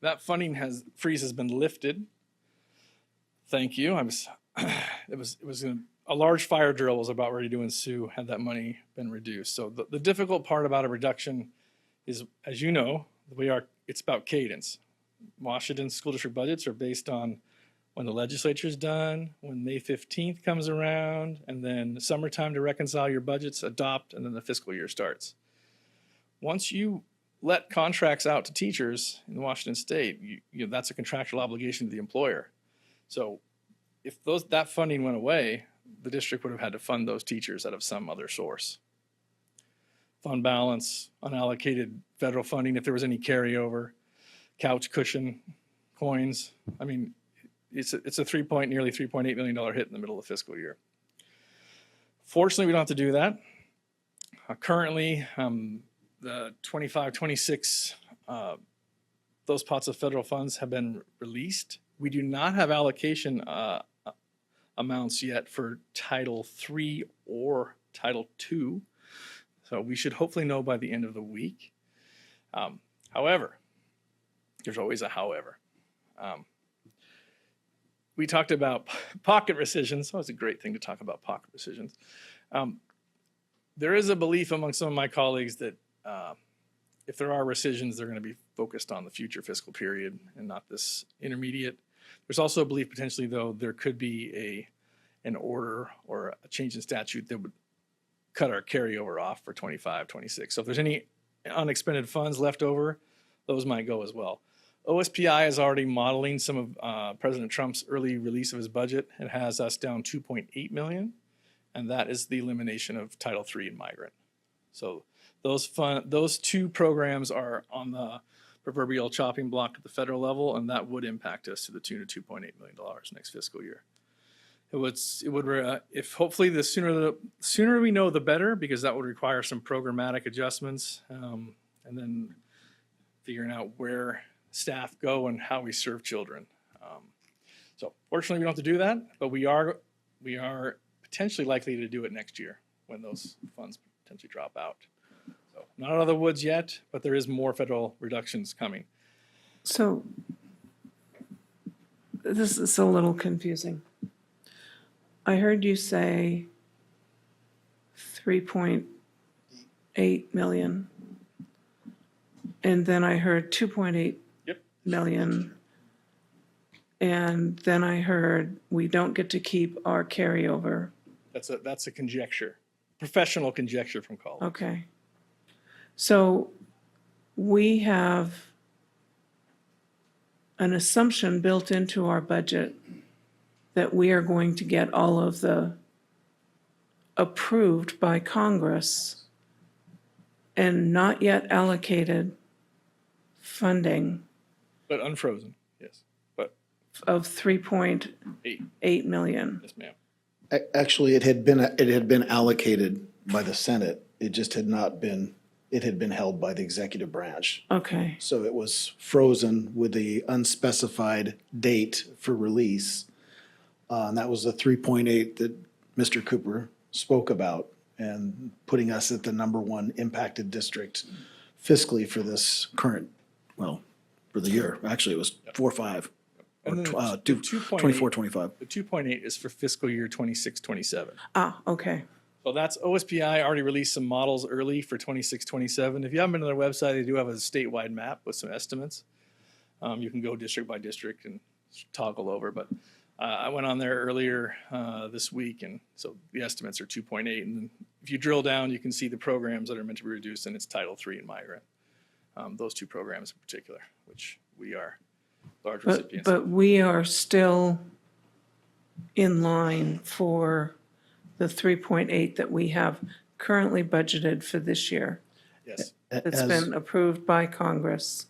That funding freeze has been lifted. Thank you. A large fire drill was about ready to ensue had that money been reduced. So the difficult part about a reduction is, as you know, it's about cadence. Washington school district budgets are based on when the legislature's done, when May 15th comes around, and then summertime to reconcile your budgets, adopt, and then the fiscal year starts. Once you let contracts out to teachers in Washington state, that's a contractual obligation to the employer. So if that funding went away, the district would have had to fund those teachers out of some other source. Fund balance, unallocated federal funding, if there was any carryover, couch cushion, coins. I mean, it's a nearly $3.8 million hit in the middle of the fiscal year. Fortunately, we don't have to do that. Currently, the 25, 26, those pots of federal funds have been released. We do not have allocation amounts yet for Title III or Title II. So we should hopefully know by the end of the week. However, there's always a however. We talked about pocket rescissions. Oh, it's a great thing to talk about pocket rescissions. There is a belief among some of my colleagues that if there are rescissions, they're going to be focused on the future fiscal period and not this intermediate. There's also a belief potentially, though, there could be an order or a change in statute that would cut our carryover off for 25, 26. So if there's any unexpended funds left over, those might go as well. OSPI is already modeling some of President Trump's early release of his budget. It has us down $2.8 million, and that is the elimination of Title III and migrant. So those two programs are on the proverbial chopping block at the federal level, and that would impact us to the tune of $2.8 million next fiscal year. If hopefully the sooner we know, the better, because that would require some programmatic adjustments, and then figuring out where staff go and how we serve children. So fortunately, we don't have to do that, but we are potentially likely to do it next year when those funds potentially drop out. So not out of the woods yet, but there is more federal reductions coming. So this is a little confusing. I heard you say 3.8 million, and then I heard 2.8 million, and then I heard we don't get to keep our carryover. That's a conjecture, professional conjecture from colleagues. Okay. So we have an assumption built into our budget that we are going to get all of the approved by Congress and not yet allocated funding But unfrozen, yes. But of 3.8 million. yes, ma'am. Actually, it had been allocated by the Senate. It just had not been, it had been held by the executive branch. Okay. So it was frozen with the unspecified date for release. And that was the 3.8 that Mr. Cooper spoke about, and putting us at the #1 impacted district fiscally for this current, well, for the year. Actually, it was 4.5. And then Or the 2.8 24, 25. The 2.8 is for fiscal year 26, 27. Ah, okay. So that's OSPI already released some models early for 26, 27. If you haven't been to their website, they do have a statewide map with some estimates. You can go district by district and toggle over, but I went on there earlier this week, and so the estimates are 2.8. And then if you drill down, you can see the programs that are meant to be reduced, and it's Title III and migrant. Those two programs in particular, which we are large recipients. But we are still in line for the 3.8 that we have currently budgeted for this year. Yes. It's been approved by Congress.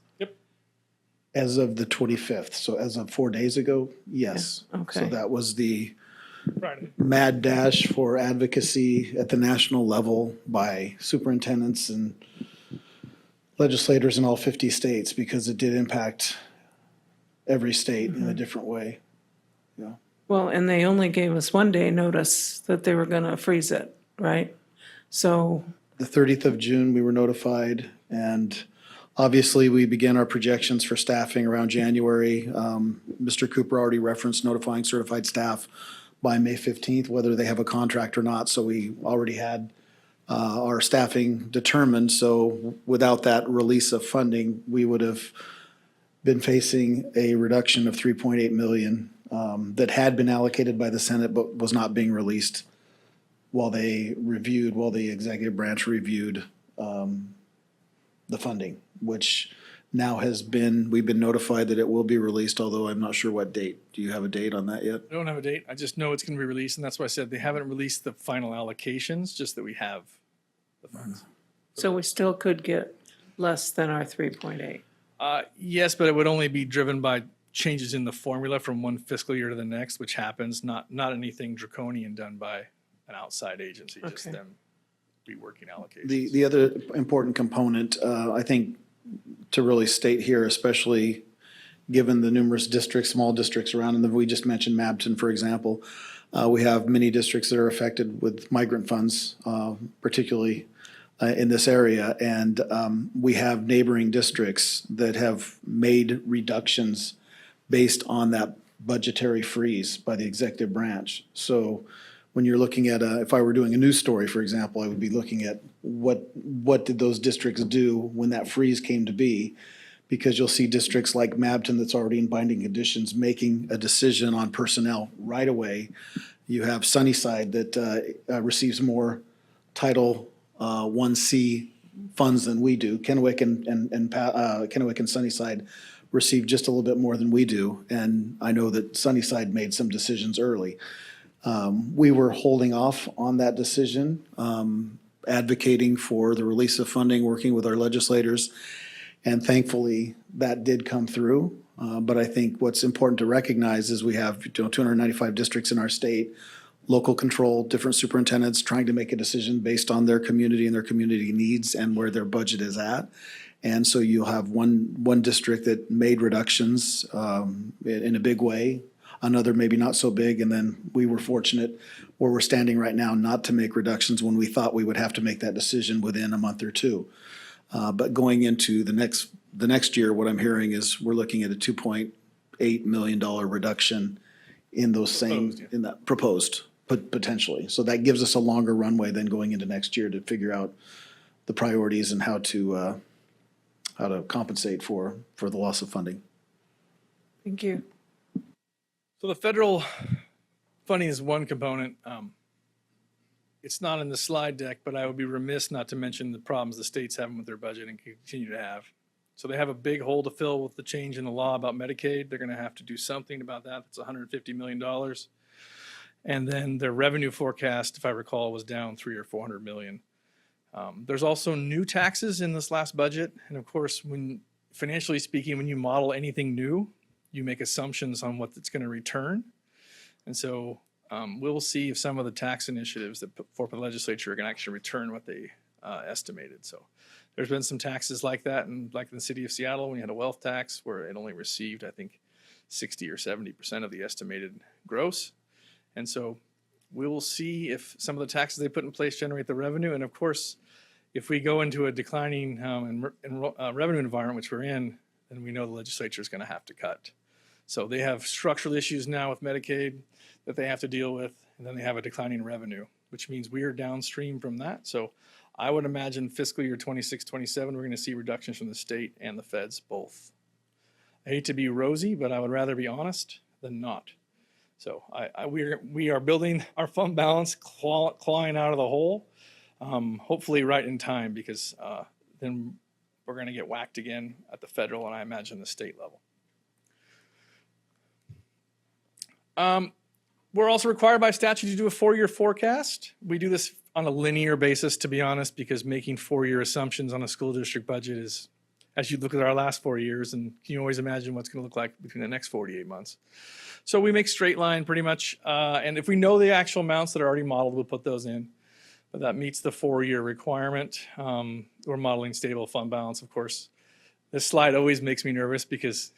As of the 25th, so as of 4 days ago, yes. Yeah, okay. So that was the Friday. mad dash for advocacy at the national level by superintendents and legislators in all 50 states, because it did impact every state in a different way. Yeah. Well, and they only gave us 1 day notice that they were going to freeze it, right? So, The 30th of June, we were notified, and obviously, we began our projections for staffing around January. Mr. Cooper already referenced notifying certified staff by May 15th, whether they have a contract or not, so we already had our staffing determined. So without that release of funding, we would have been facing a reduction of 3.8 million that had been allocated by the Senate but was not being released while the executive branch reviewed the funding, which now we've been notified that it will be released, although I'm not sure what date. Do you have a date on that yet? I don't have a date. I just know it's going to be released, and that's why I said they haven't released the final allocations, just that we have the funds. so we still could get less than our 3.8. Yes, but it would only be driven by changes in the formula from one fiscal year to the next, which happens, not anything draconian done by an outside agency, just Okay. them reworking allocations. The other important component, I think, to really state here, especially given the numerous districts, small districts around, and we just mentioned Mabton, for example. We have many districts that are affected with migrant funds, particularly in this area. And we have neighboring districts that have made reductions based on that budgetary freeze by the executive branch. So when you're looking at if I were doing a news story, for example, I would be looking at what did those districts do when that freeze came to be, because you'll see districts like Mabton that's already in binding conditions making a decision on personnel right away. You have Sunnyside that receives more Title 1C funds than we do. Kennewick and Sunnyside receive just a little bit more than we do, and I know that Sunnyside made some decisions early. We were holding off on that decision, advocating for the release of funding, working with our legislators, and thankfully that did come through. But I think what's important to recognize is we have 295 districts in our state, local control, different superintendents trying to make a decision based on their community and their community needs and where their budget is at. And so you'll have one district that made reductions in a big way, another maybe not so big, and then we were fortunate where we're standing right now not to make reductions when we thought we would have to make that decision within a month or two. But going into the next year, what I'm hearing is we're looking at a $2.8 million reduction in those same, in that proposed, potentially. So that gives us a longer runway than going into next year to figure out the priorities and how to compensate for the loss of funding. Thank you. So the federal funding is one component. It's not in the slide deck, but I would be remiss not to mention the problems the state's having with their budget and continue to have. So they have a big hole to fill with the change in the law about Medicaid. They're going to have to do something about that. That's $150 million. And then their revenue forecast, if I recall, was down $300 or $400 million. There's also new taxes in this last budget. And of course, financially speaking, when you model anything new, you make assumptions on what it's going to return. And so we'll see if some of the tax initiatives that put forth the legislature are going to actually return what they estimated. So there's been some taxes like that, and like in the city of Seattle, when you had a wealth tax where it only received, I think, 60 or 70% of the estimated gross. And so we will see if some of the taxes they put in place generate the revenue. And of course, if we go into a declining revenue environment, which we're in, then we know the legislature is going to have to cut. So they have structural issues now with Medicaid that they have to deal with, and then they have a declining revenue, which means we are downstream from that. So I would imagine fiscal year 26-27, we're going to see reductions from the state and the feds both. I hate to be rosy, but I would rather be honest than not. So we are building our fund balance, clawing out of the hole, hopefully right in time, because then we're going to get whacked again at the federal and I imagine the state level. We're also required by statute to do a 4-year forecast. We do this on a linear basis, to be honest, because making 4-year assumptions on a school district budget is, as you look at our last 4 years, and you can always imagine what's going to look like between the next 48 months. So we make straight line pretty much, and if we know the actual amounts that are already modeled, we'll put those in. But that meets the 4-year requirement. We're modeling stable fund balance, of course. This slide always makes me nervous because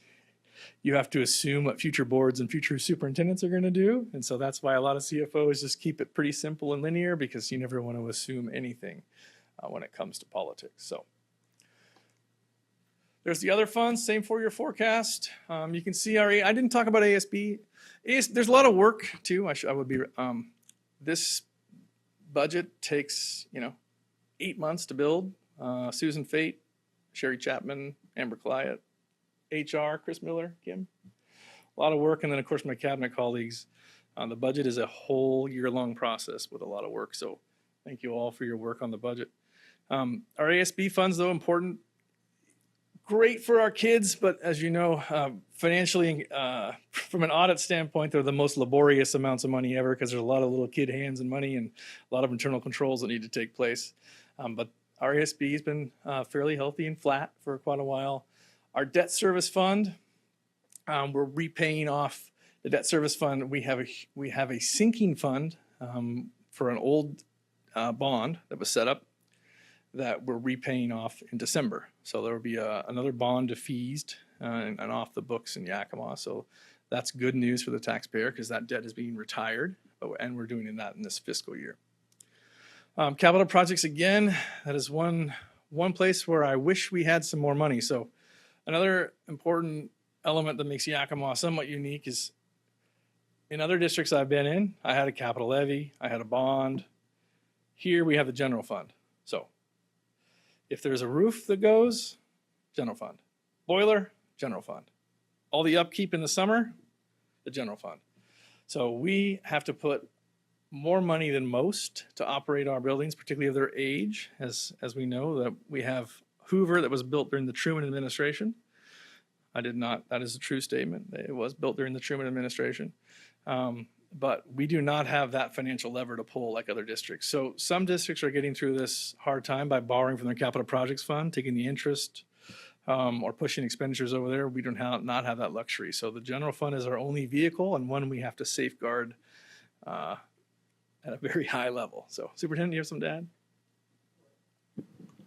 you have to assume what future boards and future superintendents are going to do. And so that's why a lot of CFOs just keep it pretty simple and linear, because you never want to assume anything when it comes to politics. So there's the other funds, same 4-year forecast. You can see I didn't talk about ASB. There's a lot of work too. This budget takes 8 months to build. Susan Fate, Sherry Chapman, Amber Clyott, HR, Chris Miller, Kim. A lot of work, and then of course my cabinet colleagues. The budget is a whole year-long process with a lot of work. So thank you all for your work on the budget. Our ASB funds, though, important. Great for our kids, but as you know, financially, from an audit standpoint, they're the most laborious amounts of money ever, because there's a lot of little kid hands and money and a lot of internal controls that need to take place. But our ASB has been fairly healthy and flat for quite a while. Our debt service fund, we're repaying off the debt service fund. We have a sinking fund for an old bond that was set up that we're repaying off in December. So there will be another bond defeased and off the books in Yakima. So that's good news for the taxpayer, because that debt is being retired, and we're doing that in this fiscal year. Capital projects, again, that is one place where I wish we had some more money. So another important element that makes Yakima somewhat unique is, in other districts I've been in, I had a capital levy, I had a bond. Here we have the general fund. So if there's a roof that goes, general fund. Boiler, general fund. All the upkeep in the summer, the general fund. So we have to put more money than most to operate our buildings, particularly of their age, as we know that we have Hoover that was built during the Truman administration. I did not, that is a true statement. It was built during the Truman administration. But we do not have that financial lever to pull like other districts. So some districts are getting through this hard time by borrowing from their capital projects fund, taking the interest, or pushing expenditures over there. We do not have that luxury. So the general fund is our only vehicle, and one we have to safeguard at a very high level. So Superintendent, you have something to add?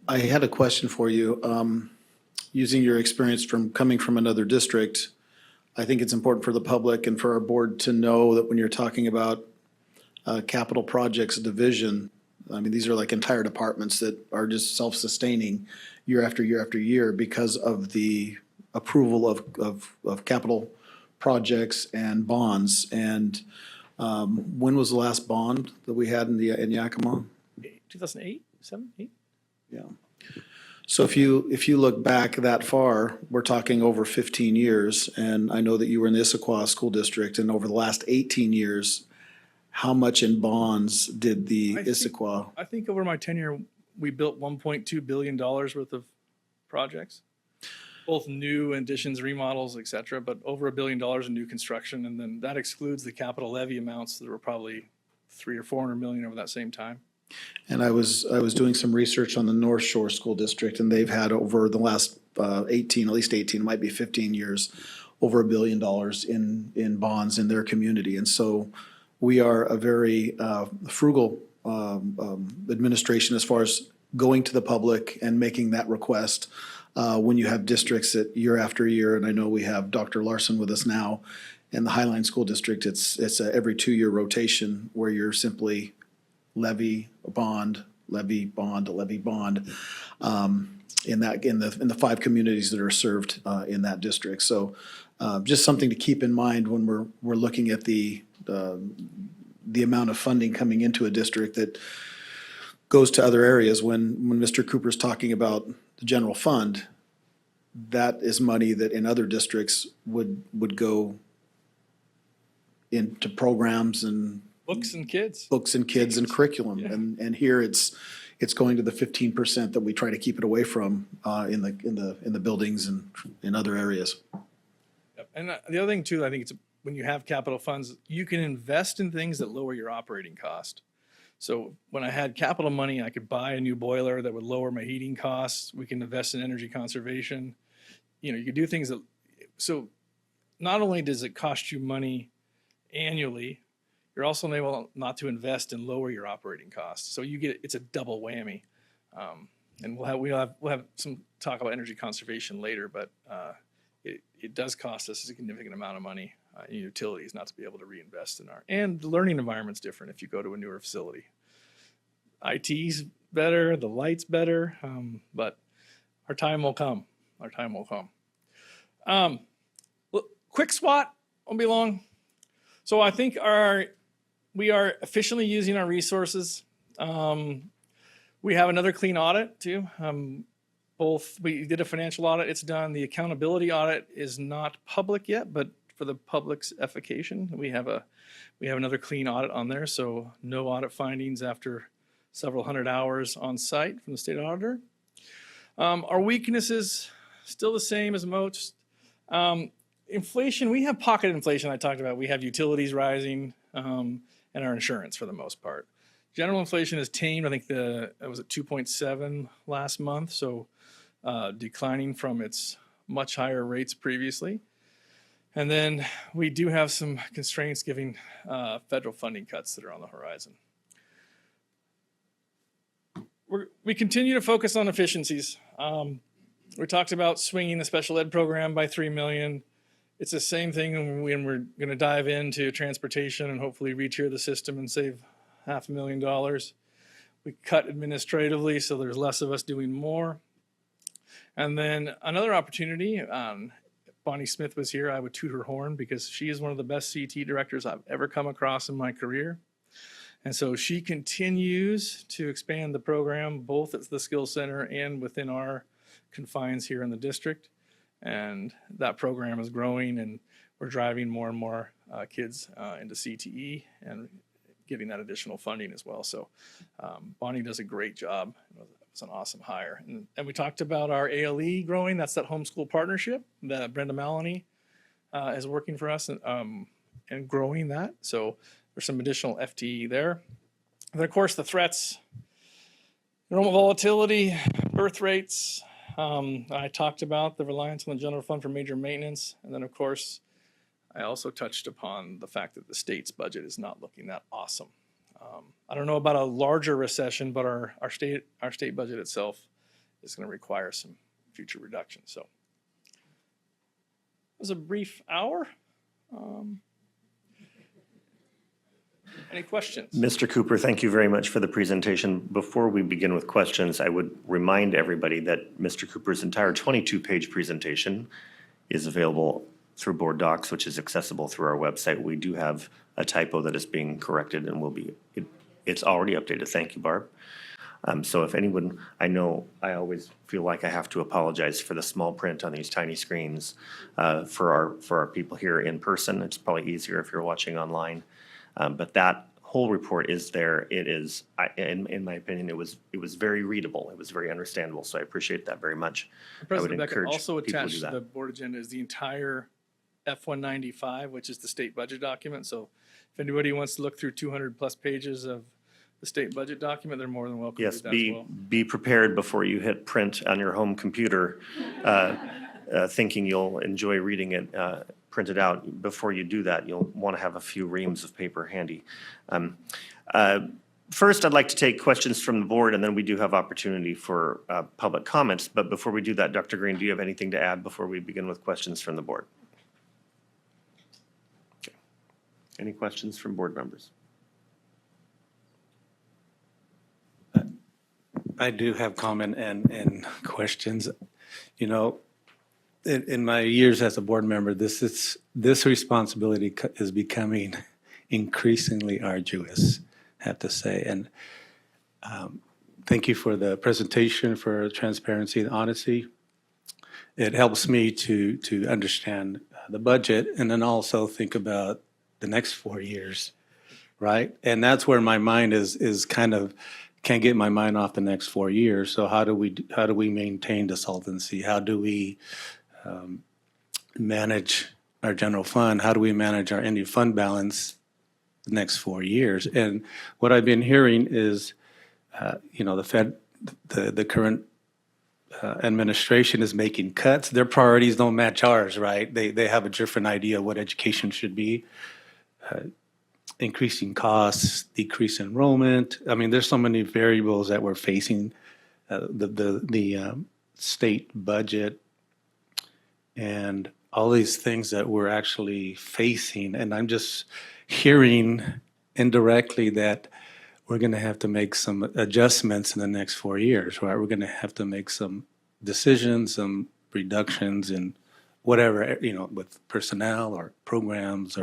I had a question for you. Using your experience from coming from another district, I think it's important for the public and for our board to know that when you're talking about capital projects division, I mean, these are like entire departments that are just self-sustaining year after year after year because of the approval of capital projects and bonds. And when was the last bond that we had in Yakima? 2008, 7, 8? Yeah. So if you look back that far, we're talking over 15 years, and I know that you were in the Issaquah School District, and over the last 18 years, how much in bonds did the Issaquah? I think over my tenure, we built $1.2 billion worth of projects, both new additions, remodels, et cetera, but over $1 billion in new construction, and then that excludes the capital levy amounts that were probably $300 or $400 million over that same time. And I was doing some research on the North Shore School District, and they've had over the last 18, at least 18, it might be 15 years, over $1 billion in bonds in their community. And so we are a very frugal administration as far as going to the public and making that request when you have districts that year after year. And I know we have Dr. Larson with us now. In the Highline School District, it's a every 2-year rotation where you're simply levy, bond, levy, bond, levy, bond, in the 5 communities that are served in that district. So just something to keep in mind when we're looking at the amount of funding coming into a district that goes to other areas. When Mr. Cooper's talking about the general fund, that is money that in other districts would go into programs and Books and kids and curriculum. Yeah. And here it's going to the 15% that we try to keep it away from in the buildings and in other areas. Yep. And the other thing too, I think it's when you have capital funds, you can invest in things that lower your operating cost. So when I had capital money, I could buy a new boiler that would lower my heating costs. We can invest in energy conservation. You could do things that, so not only does it cost you money annually, you're also able not to invest and lower your operating costs. So it's a double whammy. And we'll have some talk about energy conservation later, but it does cost us a significant amount of money in utilities not to be able to reinvest in and the learning environment's different if you go to a newer facility. IT's better, the light's better, but our time will come. Our time will come. Quick SWOT, won't be long. So I think we are efficiently using our resources. We have another clean audit too. We did a financial audit, it's done. The accountability audit is not public yet, but for the public's edification, we have another clean audit on there. So no audit findings after several hundred hours on site from the state auditor. Our weaknesses still the same as most. Inflation, we have pocket inflation I talked about. We have utilities rising and our insurance for the most part. General inflation is tamed. I think it was at 2.7 last month, so declining from its much higher rates previously. And then we do have some constraints giving federal funding cuts that are on the horizon. We continue to focus on efficiencies. We talked about swinging the special ed program by $3 million. It's the same thing when we're going to dive into transportation and hopefully retier the system and save $500,000. We cut administratively, so there's less of us doing more. And then another opportunity, Bonnie Smith was here. I would toot her horn because she is one of the best CT directors I've ever come across in my career. And so she continues to expand the program, both at the Skills Center and within our confines here in the district. And that program is growing, and we're driving more and more kids into CTE and getting that additional funding as well. So Bonnie does a great job. It's an awesome hire. And we talked about our ALE growing. That's that homeschool partnership that Brenda Maloney is working for us and growing that. So there's some additional FTE there. And then of course the threats, normal volatility, birth rates. I talked about the reliance on the general fund for major maintenance. And then of course, I also touched upon the fact that the state's budget is not looking that awesome. I don't know about a larger recession, but our state budget itself is going to require some future reductions. So it was a brief hour. Any questions? Mr. Cooper, thank you very much for the presentation. Before we begin with questions, I would remind everybody that Mr. Cooper's entire 22-page presentation is available through Board Docs, which is accessible through our website. We do have a typo that is being corrected and it's already updated. Thank you, Barb. So if anyone, I know I always feel like I have to apologize for the small print on these tiny screens for our people here in person. It's probably easier if you're watching online. But that whole report is there. It is, in my opinion, it was very readable. It was very understandable. So I appreciate that very much. President Beckett, also people to attached do to that. the board agenda is the entire F-195, which is the state budget document. So if anybody wants to look through 200-plus pages of the state budget document, they're more than welcome Yes, to do that as well. be prepared before you hit print on your home computer, thinking you'll enjoy reading it printed out. Before you do that, you'll want to have a few reams of paper handy. First, I'd like to take questions from the board, and then we do have opportunity for public comments. But before we do that, Dr. Green, do you have anything to add before we begin with questions from the board? Okay. Any questions from board members? I do have comment and questions. You know, in my years as a board member, this responsibility is becoming increasingly arduous, I have to say. And thank you for the presentation, for transparency and honesty. It helps me to understand the budget and then also think about the next 4 years, right? And that's where my mind is kind of, can't get my mind off the next 4 years. So how do we maintain the solvency? How do we manage our general fund? How do we manage our ending fund balance the next 4 years? And what I've been hearing is, the Fed, the current administration is making cuts. Their priorities don't match ours, right? They have a different idea of what education should be. Increasing costs, decrease enrollment. I mean, there's so many variables that we're facing. The state budget, and all these things that we're actually facing, and I'm just hearing indirectly that we're going to have to make some adjustments in the next 4 years, right? We're going to have to make some decisions, some reductions in whatever, with personnel or programs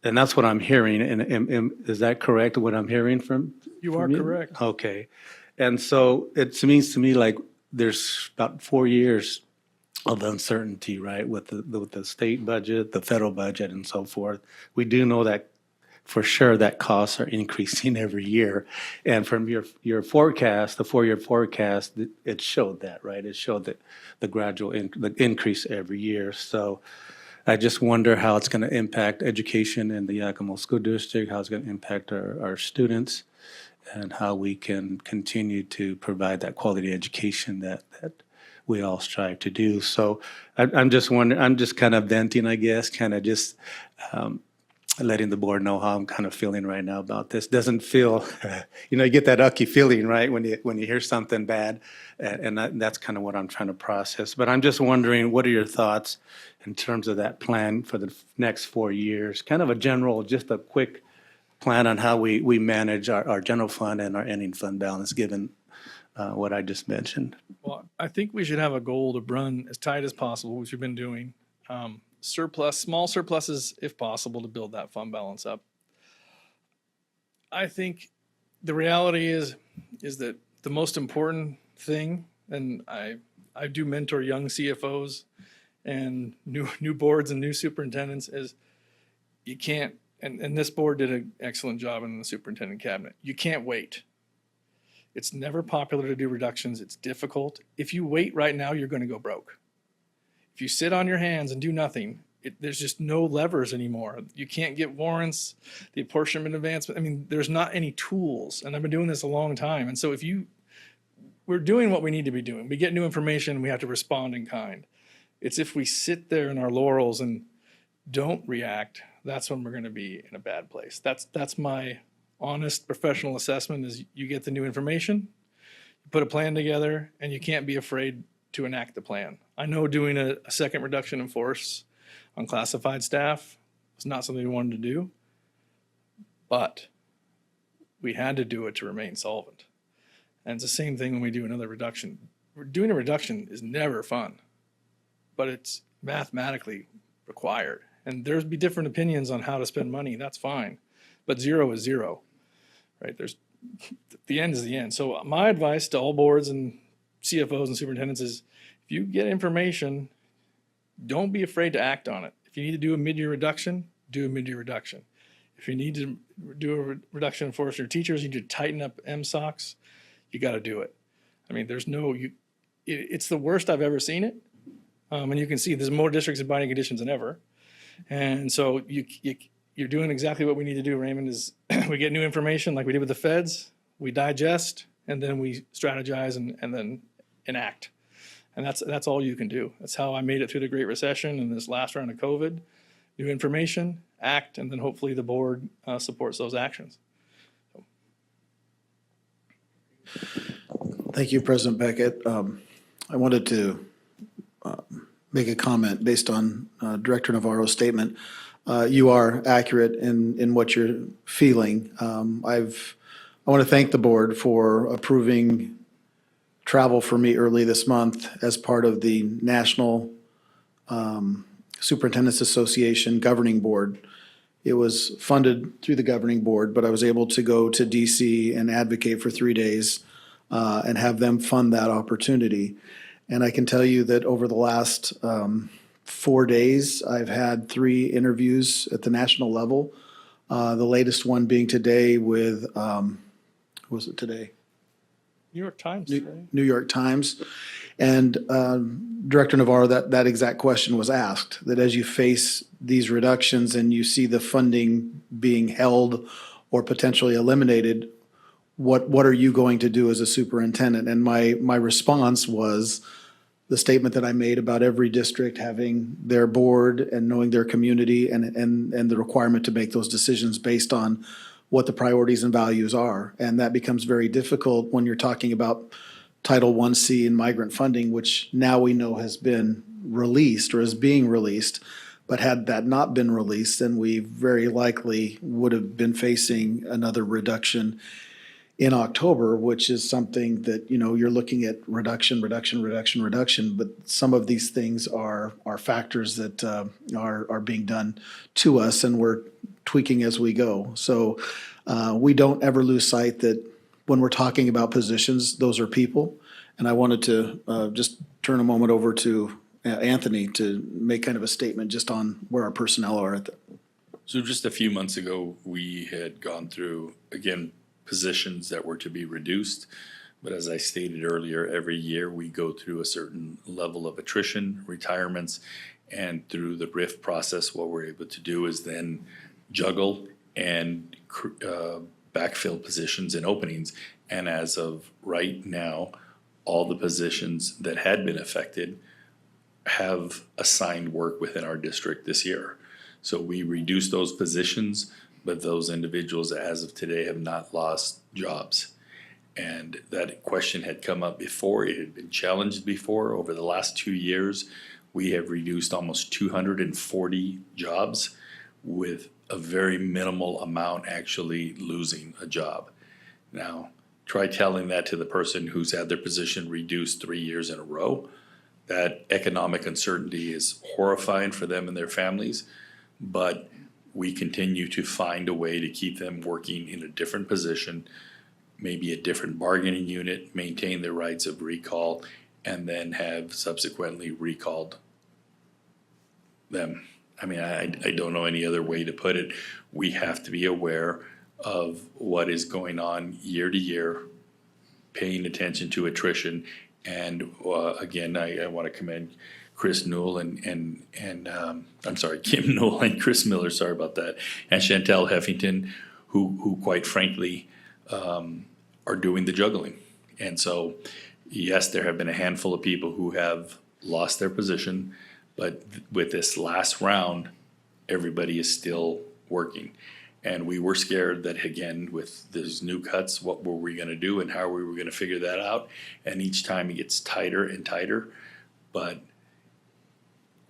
and that's what I'm hearing. And is that correct, what I'm hearing from? You are correct. Okay. And so it means to me like there's about 4 years of uncertainty, right, with the state budget, the federal budget, and so forth. We do know that for sure that costs are increasing every year. And from your forecast, the 4-year forecast, it showed that, right? It showed that the gradual the increase every year. So I just wonder how it's going to impact education in the Yakima School District, how it's going to impact our students, and how we can continue to provide that quality education that we all strive to do. So I'm just wondering, I'm just kind of venting, I guess, kind of just letting the board know how I'm kind of feeling right now about this. Doesn't feel, you get that ucky feeling, right, when you hear something bad, and that's kind of what I'm trying to process. But I'm just wondering, what are your thoughts in terms of that plan for the next 4 years? Kind of just a quick plan on how we manage our general fund and our ending fund balance, given what I just mentioned. Well, I think we should have a goal to run as tight as possible, which we've been doing. Small surpluses if possible to build that fund balance up. I think the reality is that the most important thing, and I do mentor young CFOs and new boards and new superintendents, is you can't, and this board did an excellent job in the superintendent cabinet. You can't wait. It's never popular to do reductions. It's difficult. If you wait right now, you're going to go broke. If you sit on your hands and do nothing, there's just no levers anymore. You can't get warrants, the apportionment advancement. I mean, there's not any tools, and I've been doing this a long time. And so we're doing what we need to be doing. We get new information, we have to respond in kind. It's if we sit there in our laurels and don't react, that's when we're going to be in a bad place. That's my honest professional assessment. Is you get the new information, you put a plan together, and you can't be afraid to enact the plan. I know doing a second reduction in force on classified staff was not something we wanted to do, but we had to do it to remain solvent. And it's the same thing when we do another reduction. Doing a reduction is never fun, but it's mathematically required. And there'll be different opinions on how to spend money. That's fine, but zero is zero, right? The end is the end. So my advice to all boards and CFOs and superintendents is, if you get information, don't be afraid to act on it. If you need to do a mid-year reduction, do a mid-year reduction. If you need to do a reduction in force for your teachers, you need to tighten up MSOCs, you got to do it. I mean, it's the worst I've ever seen it. And you can see there's more districts in binding conditions than ever. And so you're doing exactly what we need to do, Raymond, is we get new information like we did with the feds, we digest, and then we strategize and then enact. And that's all you can do. That's how I made it through the Great Recession and this last round of COVID. New information, act, and then hopefully the board supports those actions. Thank you, President Beckett. I wanted to make a comment based on Director Navarro's statement. You are accurate in what you're feeling. I want to thank the board for approving travel for me early this month as part of the National Superintendents Association Governing Board. It was funded through the governing board, but I was able to go to DC and advocate for 3 days and have them fund that opportunity. And I can tell you that over the last 4 days, I've had 3 interviews at the national level. The latest one being today with, who was it today? New York Times. New York Times. And Director Navarro, that exact question was asked, that as you face these reductions and you see the funding being held or potentially eliminated, what are you going to do as a superintendent? And my response was the statement that I made about every district having their board and knowing their community and the requirement to make those decisions based on what the priorities and values are. And that becomes very difficult when you're talking about Title I-C and migrant funding, which now we know has been released or is being released. But had that not been released, then we very likely would have been facing another reduction in October, which is something that, you're looking at reduction, but some of these things are factors that are being done to us, and we're tweaking as we go. So we don't ever lose sight that when we're talking about positions, those are people. And I wanted to just turn a moment over to Anthony to make kind of a statement just on where our personnel are at the. So just a few months ago, we had gone through, again, positions that were to be reduced. But as I stated earlier, every year we go through a certain level of attrition, retirements, and through the RIF process, what we're able to do is then juggle and backfill positions and openings. And as of right now, all the positions that had been affected have assigned work within our district this year. So we reduced those positions, but those individuals as of today have not lost jobs. And that question had come up before, it had been challenged before. Over the last 2 years, we have reduced almost 240 jobs with a very minimal amount actually losing a job. Now, try telling that to the person who's had their position reduced 3 years in a row. That economic uncertainty is horrifying for them and their families, but we continue to find a way to keep them working in a different position, maybe a different bargaining unit, maintain their rights of recall, and then have subsequently recalled them. I mean, I don't know any other way to put it. We have to be aware of what is going on year to year, paying attention to attrition. And again, I want to commend Chris Newell and I'm sorry, Kim Newell and Chris Miller, sorry about that, and Chantel Heffington, who quite frankly are doing the juggling. And so, yes, there have been a handful of people who have lost their position, but with this last round, everybody is still working. And we were scared that, again, with these new cuts, what were we going to do and how we were going to figure that out? And each time it gets tighter and tighter. But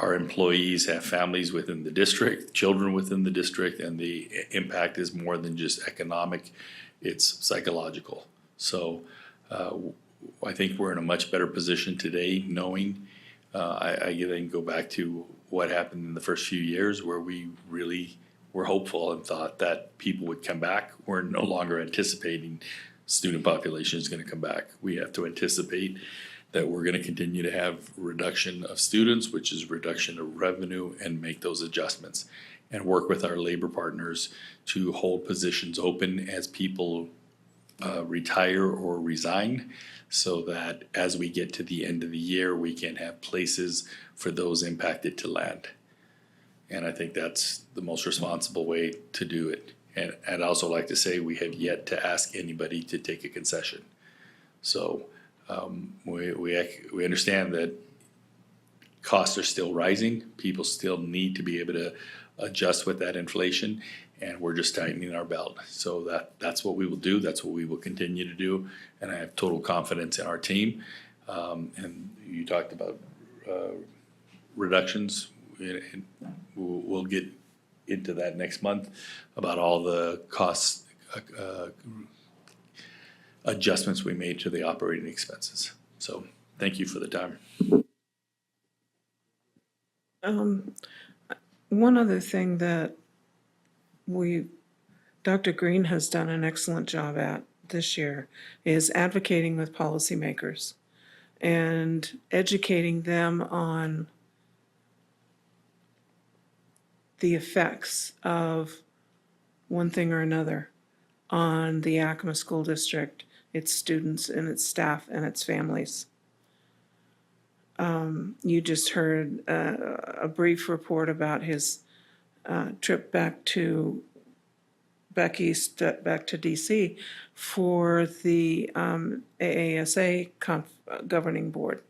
our employees have families within the district, children within the district, and the impact is more than just economic, it's psychological. So I think we're in a much better position today knowing, I then go back to what happened in the first few years where we really were hopeful and thought that people would come back. We're no longer anticipating student population is going to come back. We have to anticipate that we're going to continue to have reduction of students, which is reduction of revenue, and make those adjustments and work with our labor partners to hold positions open as people retire or resign, so that as we get to the end of the year, we can have places for those impacted to land. And I think that's the most responsible way to do it. And I'd also like to say we have yet to ask anybody to take a concession. So we understand that costs are still rising. People still need to be able to adjust with that inflation, and we're just tightening our belt. So that's what we will do. That's what we will continue to do. And I have total confidence in our team. And you talked about reductions. We'll get into that next month about all the costs adjustments we made to the operating expenses. So thank you for the time. One other thing that Dr. Green has done an excellent job at this year is advocating with policymakers and educating them on the effects of one thing or another on the Yakima School District, its students and its staff and its families. You just heard a brief report about his trip back east, back to DC for the AASA governing board.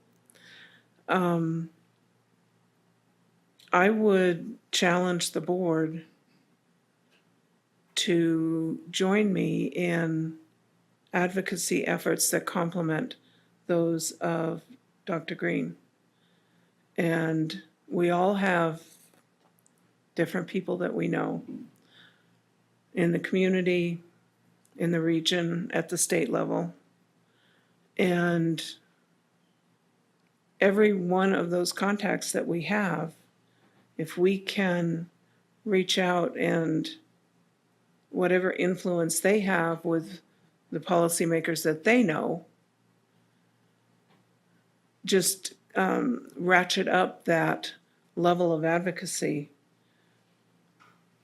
I would challenge the board to join me in advocacy efforts that complement those of Dr. Green. And we all have different people that we know in the community, in the region, at the state level. And every one of those contacts that we have, if we can reach out and whatever influence they have with the policymakers that they know, just ratchet up that level of advocacy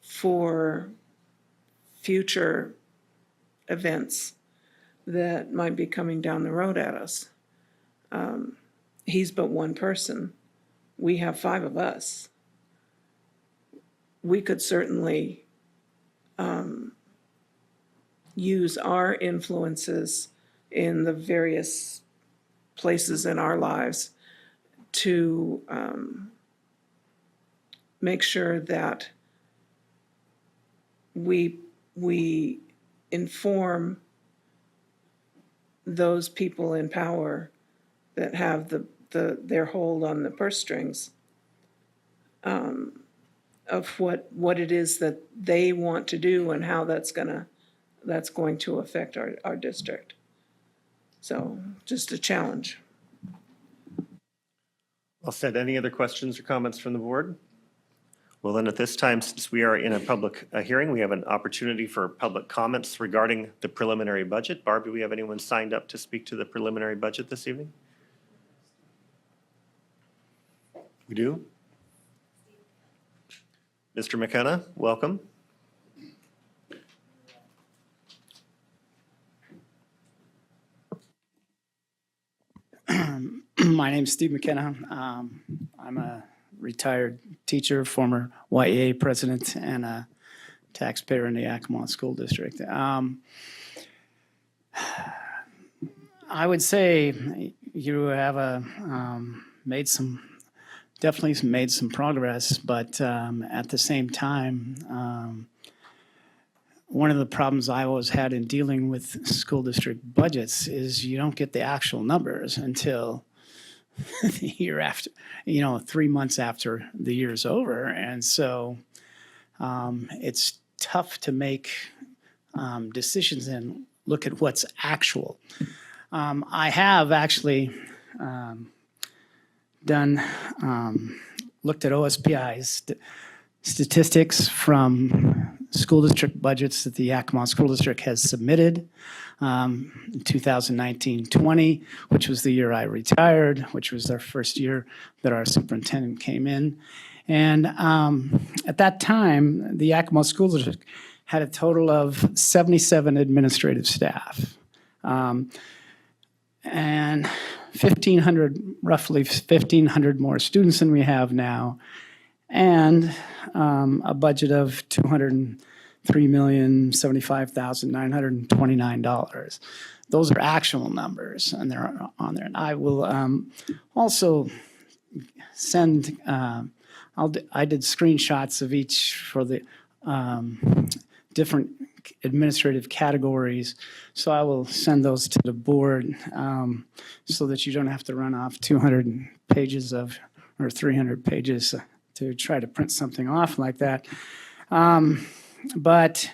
for future events that might be coming down the road at us. He's but one person. We have 5 of us. We could certainly use our influences in the various places in our lives to make sure that we inform those people in power that have their hold on the purse strings of what it is that they want to do and how that's going to affect our district. So just a challenge. Well said. Any other questions or comments from the board? Well, then at this time, since we are in a public hearing, we have an opportunity for public comments regarding the preliminary budget. Barb, do we have anyone signed up to speak to the preliminary budget this evening? We do? Mr. McKenna, welcome. My name's Steve McKenna. I'm a retired teacher, former YEA president, and a taxpayer in the Yakima School District. I would say you have definitely made some progress, but at the same time, one of the problems I always had in dealing with school district budgets is you don't get the actual numbers until the year after, 3 months after the year's over. And so it's tough to make decisions and look at what's actual. I have actually looked at OSPI's statistics from school district budgets that the Yakima School District has submitted in 2019-20, which was the year I retired, which was our first year that our superintendent came in. And at that time, the Yakima School District had a total of 77 administrative staff. And roughly 1,500 more students than we have now, and a budget of $203,075,929. Those are actual numbers, and they're on there. And I will also send, I did screenshots of each for the different administrative categories, so I will send those to the board so that you don't have to run off 200 pages or 300 pages to try to print something off like that. But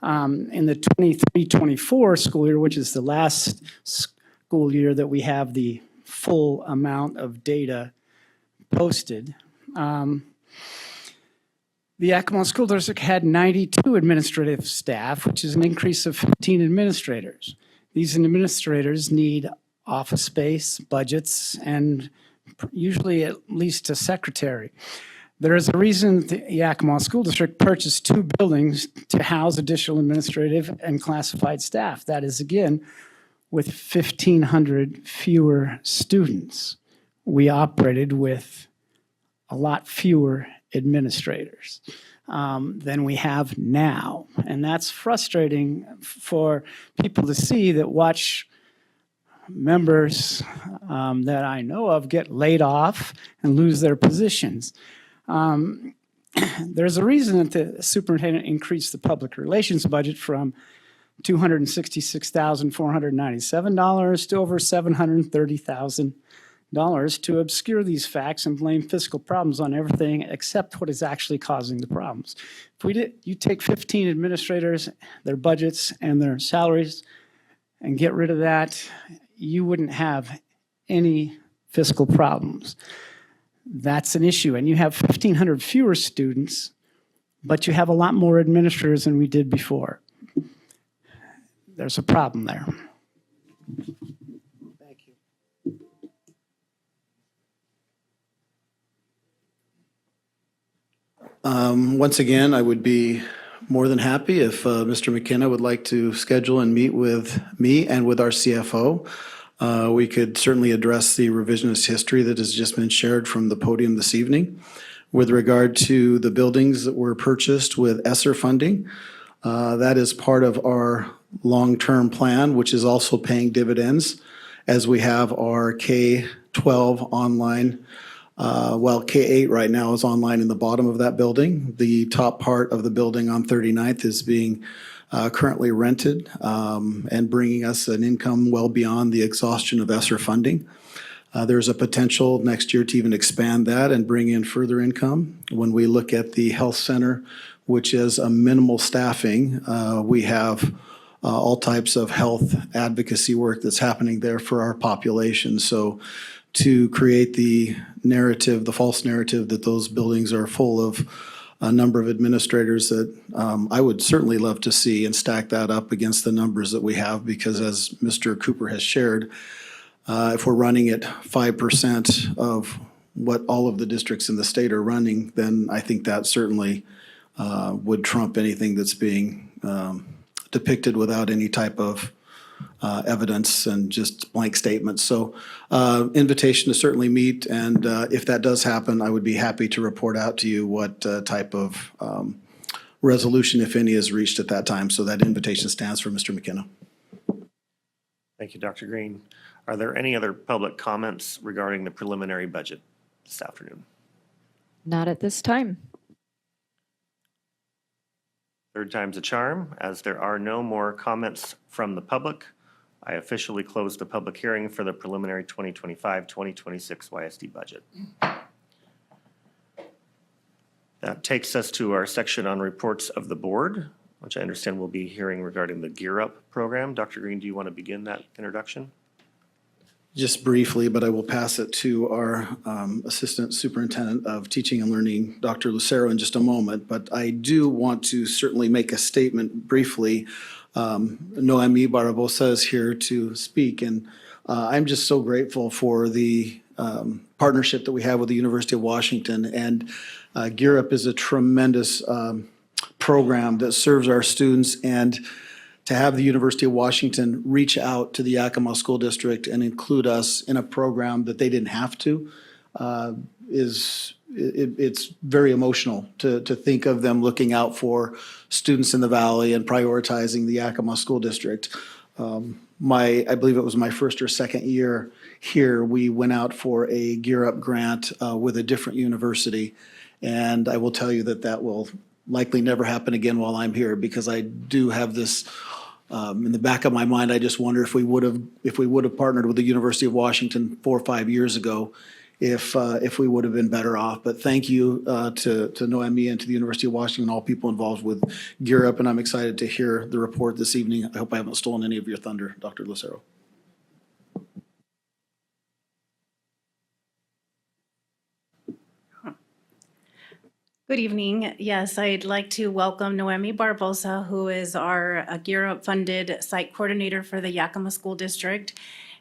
in the 23-24 school year, which is the last school year that we have the full amount of data posted, the Yakima School District had 92 administrative staff, which is an increase of 15 administrators. These administrators need office space, budgets, and usually at least a secretary. There is a reason the Yakima School District purchased 2 buildings to house additional administrative and classified staff. That is, again, with 1,500 fewer students. We operated with a lot fewer administrators than we have now. And that's frustrating for people to see that watch members that I know of get laid off and lose their positions. There's a reason that the superintendent increased the public relations budget from $266,497 to over $730,000 to obscure these facts and blame fiscal problems on everything except what is actually causing the problems. You take 15 administrators, their budgets and their salaries, and get rid of that, you wouldn't have any fiscal problems. That's an issue. And you have 1,500 fewer students, but you have a lot more administrators than we did before. There's a problem there. Thank you. Once again, I would be more than happy if Mr. McKenna would like to schedule and meet with me and with our CFO. We could certainly address the revisionist history that has just been shared from the podium this evening. With regard to the buildings that were purchased with ESSER funding, that is part of our long-term plan, which is also paying dividends as we have our K-12 online. While K-8 right now is online in the bottom of that building, the top part of the building on 39th is being currently rented and bringing us an income well beyond the exhaustion of ESSER funding. There's a potential next year to even expand that and bring in further income. When we look at the health center, which is a minimal staffing, we have all types of health advocacy work that's happening there for our population. So to create the narrative, the false narrative that those buildings are full of a number of administrators that I would certainly love to see and stack that up against the numbers that we have, because as Mr. Cooper has shared, if we're running at 5% of what all of the districts in the state are running, then I think that certainly would trump anything that's being depicted without any type of evidence and just blank statements. So invitation to certainly meet, and if that does happen, I would be happy to report out to you what type of resolution, if any, is reached at that time. So that invitation stands for Mr. McKenna. Thank you, Dr. Green. Are there any other public comments regarding the preliminary budget this afternoon? Not at this time. Third time's a charm. As there are no more comments from the public, I officially close the public hearing for the preliminary 2025-2026 YSD budget. That takes us to our section on reports of the board, which I understand we'll be hearing regarding the Gear Up program. Dr. Green, do you want to begin that introduction? Just briefly, but I will pass it to our Assistant Superintendent of Teaching and Learning, Dr. Lucero, in just a moment. But I do want to certainly make a statement briefly. Noemi Barbosa is here to speak, and I'm just so grateful for the partnership that we have with the University of Washington. And Gear Up is a tremendous program that serves our students, and to have the University of Washington reach out to the Yakima School District and include us in a program that they didn't have to it's very emotional to think of them looking out for students in the Valley and prioritizing the Yakima School District. I believe it was my first or second year here, we went out for a Gear Up grant with a different university, and I will tell you that that will likely never happen again while I'm here, because I do have this in the back of my mind. I just wonder if we would have partnered with the University of Washington 4 or 5 years ago, if we would have been better off. But thank you to Noemi and to the University of Washington and all people involved with Gear Up, and I'm excited to hear the report this evening. I hope I haven't stolen any of your thunder, Dr. Lucero. Good evening. Yes, I'd like to welcome Noemi Barbosa, who is our Gear Up funded site coordinator for the Yakima School District,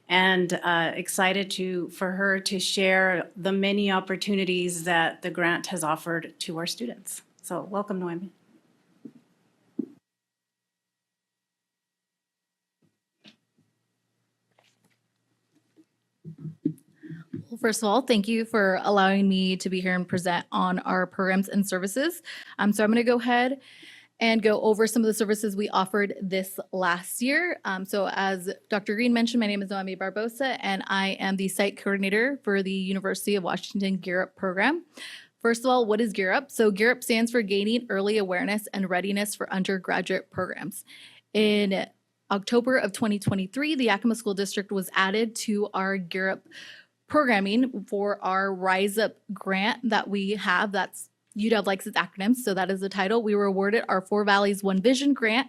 and excited for her to share the many opportunities that the grant has offered to our students. So welcome, Noemi. Well, first of all, thank you for allowing me to be here and present on our programs and services. So I'm going to go ahead and go over some of the services we offered this last year. So as Dr. Green mentioned, my name is Noemi Barbosa, and I am the site coordinator for the University of Washington Gear Up program. First of all, what is Gear Up? So Gear Up stands for Gaining Early Awareness and Readiness for Undergraduate Programs. In October of 2023, the Yakima School District was added to our Gear Up programming for our Rise Up grant that we have. That's UW likes its acronyms, so that is the title. We were awarded our Four Valleys One Vision grant.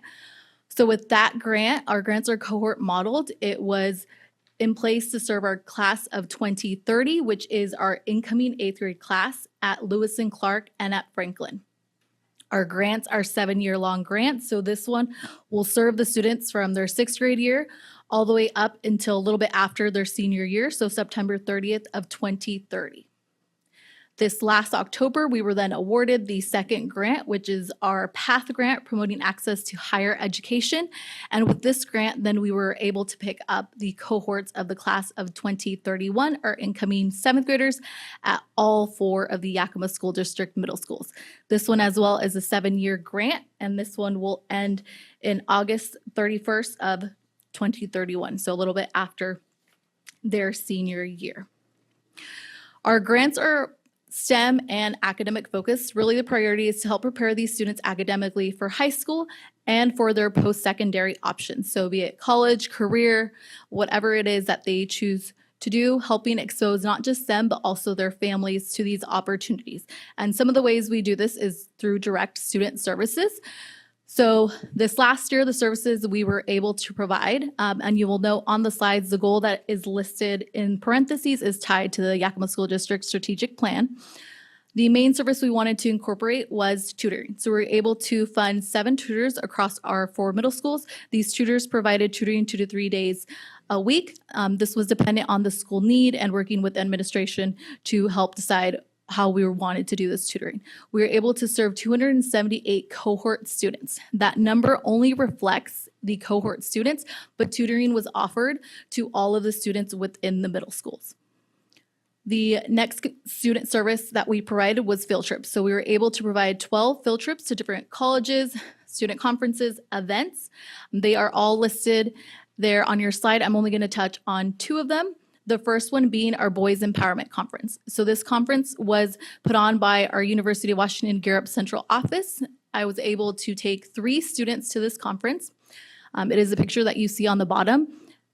So with that grant, our grants are cohort modeled. It was in place to serve our class of 2030, which is our incoming 8th grade class at Lewis and Clark and at Franklin. Our grants are 7-year-long grants, so this one will serve the students from their 6th grade year all the way up until a little bit after their senior year, so September 30th of 2030. This last October, we were then awarded the second grant, which is our PATH grant, promoting access to higher education. And with this grant, then we were able to pick up the cohorts of the class of 2031, our incoming 7th graders, at all 4 of the Yakima School District middle schools. This one as well is a 7-year grant, and this one will end in August 31st of 2031, so a little bit after their senior year. Our grants are STEM and academic focused. Really, the priority is to help prepare these students academically for high school and for their post-secondary options. So be it college, career, whatever it is that they choose to do, helping expose not just them, but also their families to these opportunities. And some of the ways we do this is through direct student services. So this last year, the services we were able to provide, and you will note on the slides, the goal that is listed in parentheses is tied to the Yakima School District strategic plan. The main service we wanted to incorporate was tutoring. So we were able to fund 7 tutors across our 4 middle schools. These tutors provided tutoring 2 to 3 days a week. This was dependent on the school need and working with administration to help decide how we wanted to do this tutoring. We were able to serve 278 cohort students. That number only reflects the cohort students, but tutoring was offered to all of the students within the middle schools. The next student service that we provided was field trips. So we were able to provide 12 field trips to different colleges, student conferences, events. They are all listed there on your slide. I'm only going to touch on 2 of them. The first one being our Boys Empowerment Conference. So this conference was put on by our University of Washington Gear Central Office. I was able to take 3 students to this conference. It is the picture that you see on the bottom.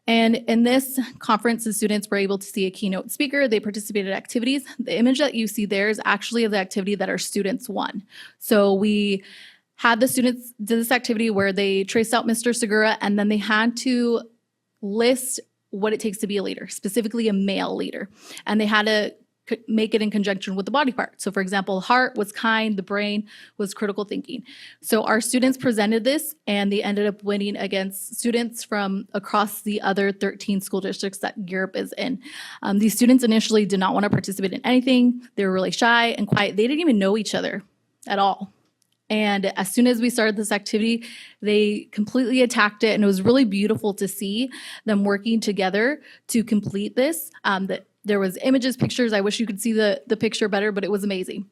And in this conference, the students were able to see a keynote speaker. They participated in activities. The image that you see there is actually of the activity that our students won. So we had the students do this activity where they traced out Mr. Segura, and then they had to list what it takes to be a leader, specifically a male leader. And they had to make it in conjunction with the body part. So for example, heart was kind, the brain was critical thinking. So our students presented this, and they ended up winning against students from across the other 13 school districts that Gear Up is in. These students initially did not want to participate in anything. They were really shy and quiet. They didn't even know each other at all. And as soon as we started this activity, they completely attacked it, and it was really beautiful to see them working together to complete this. There was images, pictures. I wish you could see the picture better, but it was amazing.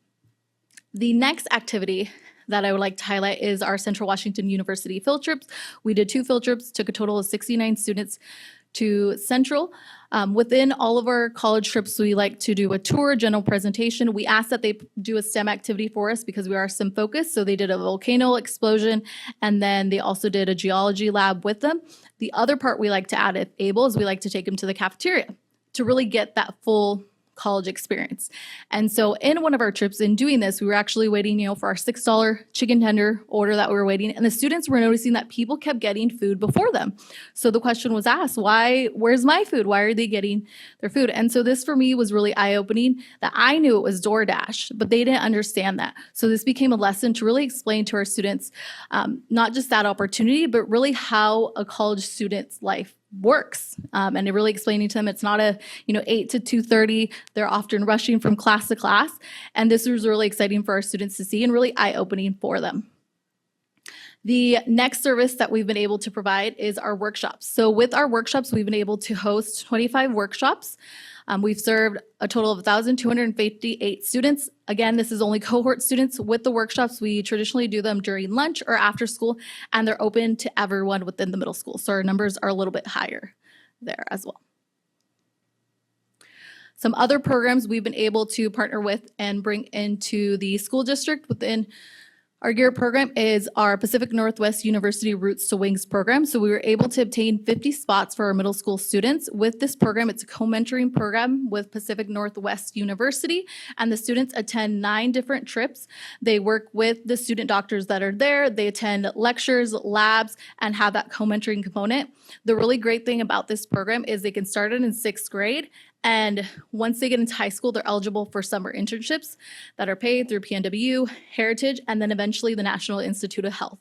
The next activity that I would like to highlight is our Central Washington University field trips. We did 2 field trips, took a total of 69 students to Central. Within all of our college trips, we like to do a tour, general presentation. We ask that they do a STEM activity for us because we are STEM focused. So they did a volcano explosion, and then they also did a geology lab with them. The other part we like to add, if able, is we like to take them to the cafeteria to really get that full college experience. And so in one of our trips in doing this, we were actually waiting, for our $6 chicken tender order that we were waiting. And the students were noticing that people kept getting food before them. So the question was asked, where's my food? Why are they getting their food? And so this for me was really eye-opening, that I knew it was DoorDash, but they didn't understand that. So this became a lesson to really explain to our students, not just that opportunity, but really how a college student's life works, and it really explaining to them it's not a 8 to 2:30. They're often rushing from class to class, and this was really exciting for our students to see and really eye-opening for them. The next service that we've been able to provide is our workshops. So with our workshops, we've been able to host 25 workshops. We've served a total of 1,258 students. Again, this is only cohort students. With the workshops, we traditionally do them during lunch or after school, and they're open to everyone within the middle school. So our numbers are a little bit higher there as well. Some other programs we've been able to partner with and bring into the school district within Our GEAR program is our Pacific Northwest University Roots to Wings program. So we were able to obtain 50 spots for our middle school students. With this program, it's a co-mentoring program with Pacific Northwest University, and the students attend 9 different trips. They work with the student doctors that are there. They attend lectures, labs, and have that co-mentoring component. The really great thing about this program is they can start it in 6th grade. And once they get into high school, they're eligible for summer internships that are paid through PNW, Heritage, and then eventually the National Institute of Health.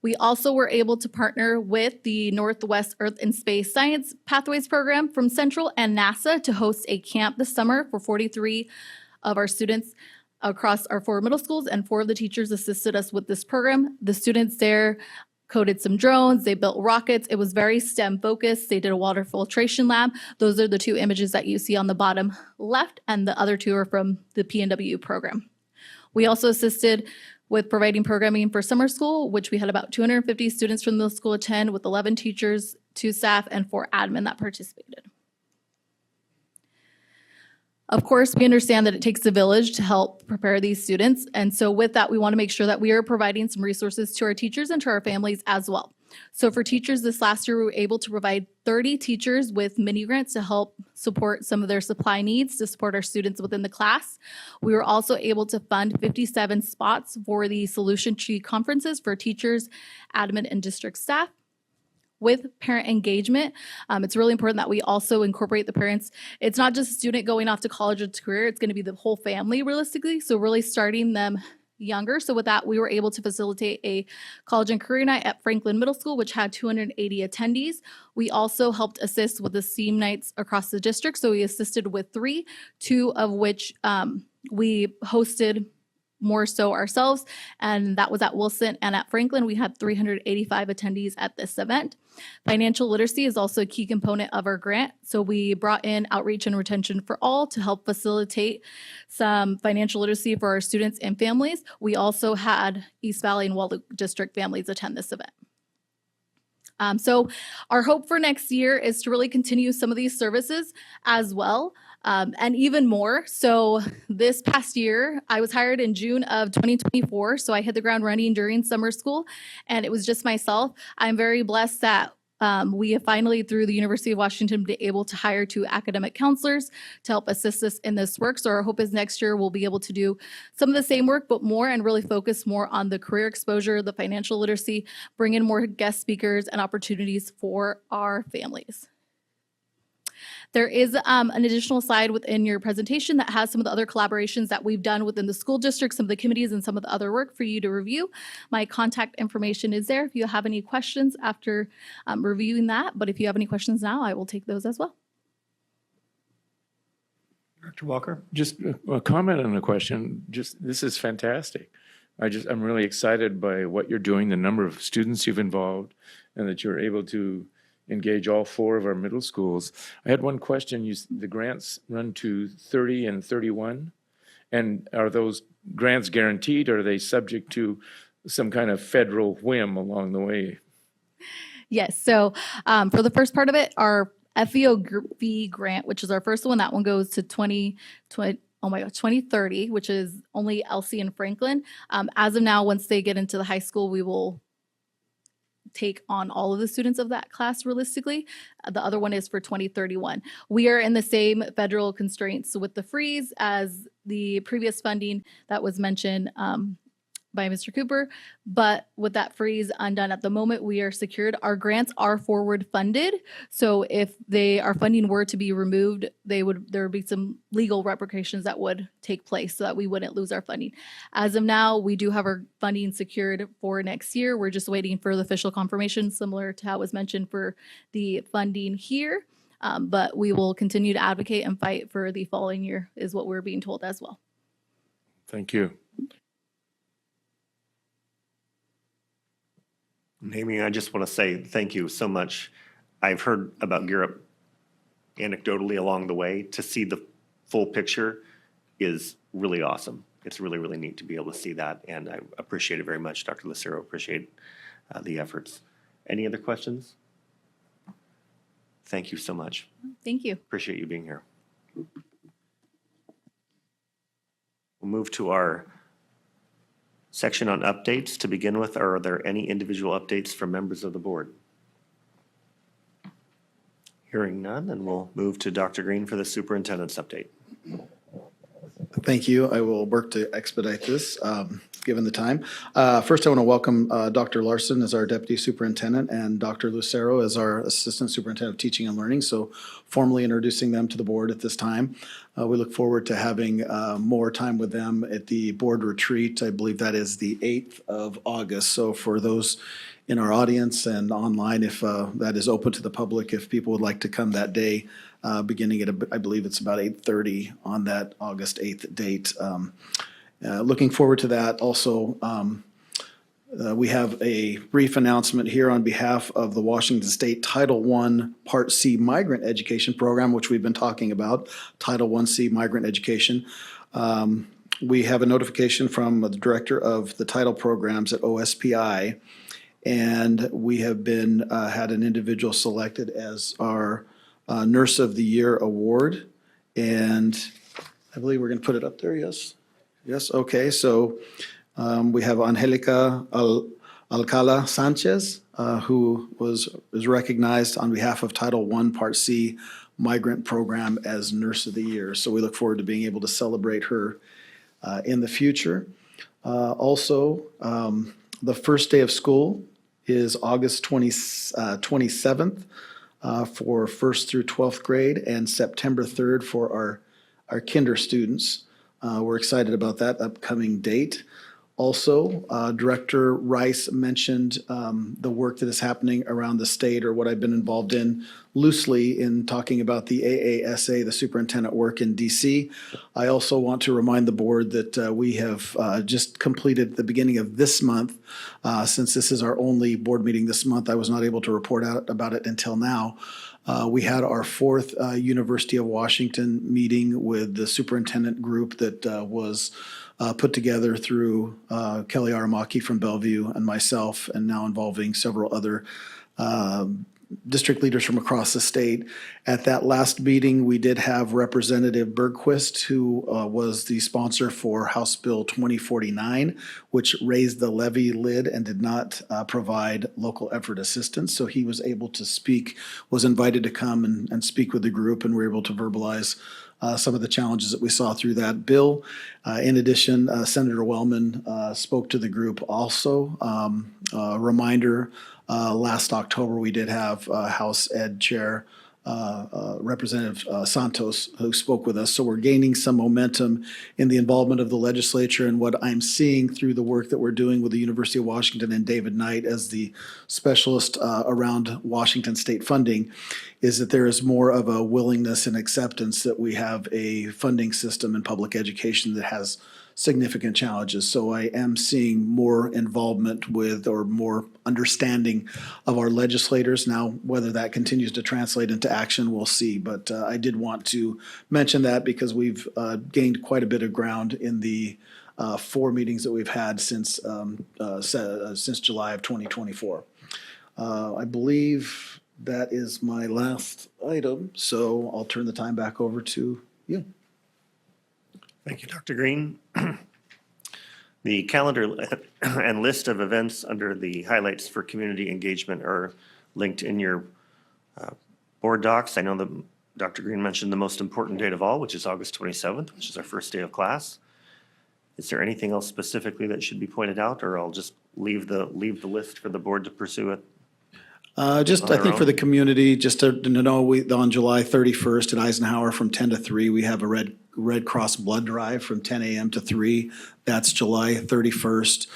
We also were able to partner with the Northwest Earth and Space Science Pathways Program from Central and NASA to host a camp this summer for 43 of our students across our 4 middle schools, and 4 of the teachers assisted us with this program. The students there coded some drones, they built rockets. It was very STEM focused. They did a water filtration lab. Those are the 2 images that you see on the bottom left, and the other 2 are from the PNW program. We also assisted with providing programming for summer school, which we had about 250 students from the school attend, with 11 teachers, 2 staff, and 4 admin that participated. Of course, we understand that it takes a village to help prepare these students. And so with that, we want to make sure that we are providing some resources to our teachers and to our families as well. So for teachers this last year, we were able to provide 30 teachers with mini grants to help support some of their supply needs to support our students within the class. We were also able to fund 57 spots for the Solution Tree conferences for teachers, admin, and district staff. With parent engagement, it's really important that we also incorporate the parents. It's not just a student going off to college or to career, it's going to be the whole family realistically. So really starting them younger. So with that, we were able to facilitate a college and career night at Franklin Middle School, which had 280 attendees. We also helped assist with the SEAM nights across the district. So we assisted with 3, 2 of which we hosted more so ourselves, and that was at Wilson and at Franklin. We had 385 attendees at this event. Financial literacy is also a key component of our grant, so we brought in Outreach and Retention for All to help facilitate some financial literacy for our students and families. We also had East Valley and Waldo District families attend this event. So our hope for next year is to really continue some of these services as well, and even more. So this past year, I was hired in June of 2024, so I hit the ground running during summer school, and it was just myself. I'm very blessed that we have finally, through the University of Washington, been able to hire 2 academic counselors to help assist us in this work. So our hope is next year we'll be able to do some of the same work, but more, and really focus more on the career exposure, the financial literacy, bring in more guest speakers and opportunities for our families. There is an additional slide within your presentation that has some of the other collaborations that we've done within the school district, some of the committees, and some of the other work for you to review. My contact information is there if you have any questions after reviewing that. But if you have any questions now, I will take those as well. Dr. Walker? Just a comment and a question. This is fantastic. I'm really excited by what you're doing, the number of students you've involved, and that you're able to engage all 4 of our middle schools. I had one question. The grants run to 30 and 31, and are those grants guaranteed, or are they subject to some kind of federal whim along the way? Yes, so for the first part of it, our FEOV grant, which is our first one, that one goes to 2030, which is only LC and Franklin. As of now, once they get into the high school, we will take on all of the students of that class realistically. The other one is for 2031. We are in the same federal constraints with the freeze as the previous funding that was mentioned by Mr. Cooper, but with that freeze undone at the moment, we are secured. Our grants are forward funded, so if our funding were to be removed, there would be some legal repercussions that would take place so that we wouldn't lose our funding. As of now, we do have our funding secured for next year. We're just waiting for the official confirmation, similar to how it was mentioned for the funding here, but we will continue to advocate and fight for the following year, is what we're being told as well. Thank you. Amy, I just want to say thank you so much. I've heard about Gear Up anecdotally along the way. To see the full picture is really awesome. It's really, really neat to be able to see that, and I appreciate it very much. Dr. Lucero, appreciate the efforts. Any other questions? Thank you so much. Thank you. Appreciate you being here. We'll move to our section on updates to begin with. Are there any individual updates from members of the board? Hearing none, and we'll move to Dr. Green for the superintendent's update. Thank you. I will work to expedite this, given the time. First, I want to welcome Dr. Larson as our Deputy Superintendent and Dr. Lucero as our Assistant Superintendent of Teaching and Learning, so formally introducing them to the board at this time. We look forward to having more time with them at the board retreat. I believe that is the 8th of August. So for those in our audience and online, if that is open to the public, if people would like to come that day, beginning at, I believe it's about 8:30 on that August 8th date. Looking forward to that. Also, we have a brief announcement here on behalf of the Washington State Title I Part C Migrant Education Program, which we've been talking about, Title I-C Migrant Education. We have a notification from the Director of the Title Programs at OSPI, and we have been had an individual selected as our Nurse of the Year award, and I believe we're going to put it up there. Yes, yes. Okay, so we have Angelica Alcala Sanchez, who is recognized on behalf of Title I Part C Migrant Program as Nurse of the Year. So we look forward to being able to celebrate her in the future. Also, the first day of school is August 27th. For 1st through 12th grade, and September 3rd for our kinder students. We're excited about that upcoming date. Also, Director Rice mentioned the work that is happening around the state, or what I've been involved in loosely in talking about the AASA, the superintendent work in DC. I also want to remind the board that we have just completed at the beginning of this month, since this is our only board meeting this month, I was not able to report out about it until now. We had our 4th University of Washington meeting with the superintendent group that was put together through Kelly Aramaki from Bellevue and myself, and now involving several other district leaders from across the state. At that last meeting, we did have Representative Bergquist, who was the sponsor for House Bill 2049, which raised the levy lid and did not provide local effort assistance. So he was able to speak, was invited to come and speak with the group, and we were able to verbalize some of the challenges that we saw through that bill. In addition, Senator Wellman spoke to the group also. A reminder, last October, we did have House Ed Chair Representative Santos, who spoke with us. So we're gaining some momentum in the involvement of the legislature, and what I'm seeing through the work that we're doing with the University of Washington and David Knight as the specialist around Washington state funding is that there is more of a willingness and acceptance that we have a funding system in public education that has significant challenges. So I am seeing more involvement with, or more understanding of our legislators. Now, whether that continues to translate into action, we'll see. But I did want to mention that because we've gained quite a bit of ground in the 4 meetings that we've had since July of 2024. I believe that is my last item, so I'll turn the time back over to you. Thank you, Dr. Green. The calendar and list of events under the highlights for community engagement are linked in your board docs. I know that Dr. Green mentioned the most important date of all, which is August 27th, which is our first day of class. Is there anything else specifically that should be pointed out, or I'll just leave the list for the board to pursue it? I think for the community, just to know, on July 31st at Eisenhower from 10 to 3, we have a Red Cross blood drive from 10 a.m. to 3. That's July 31st.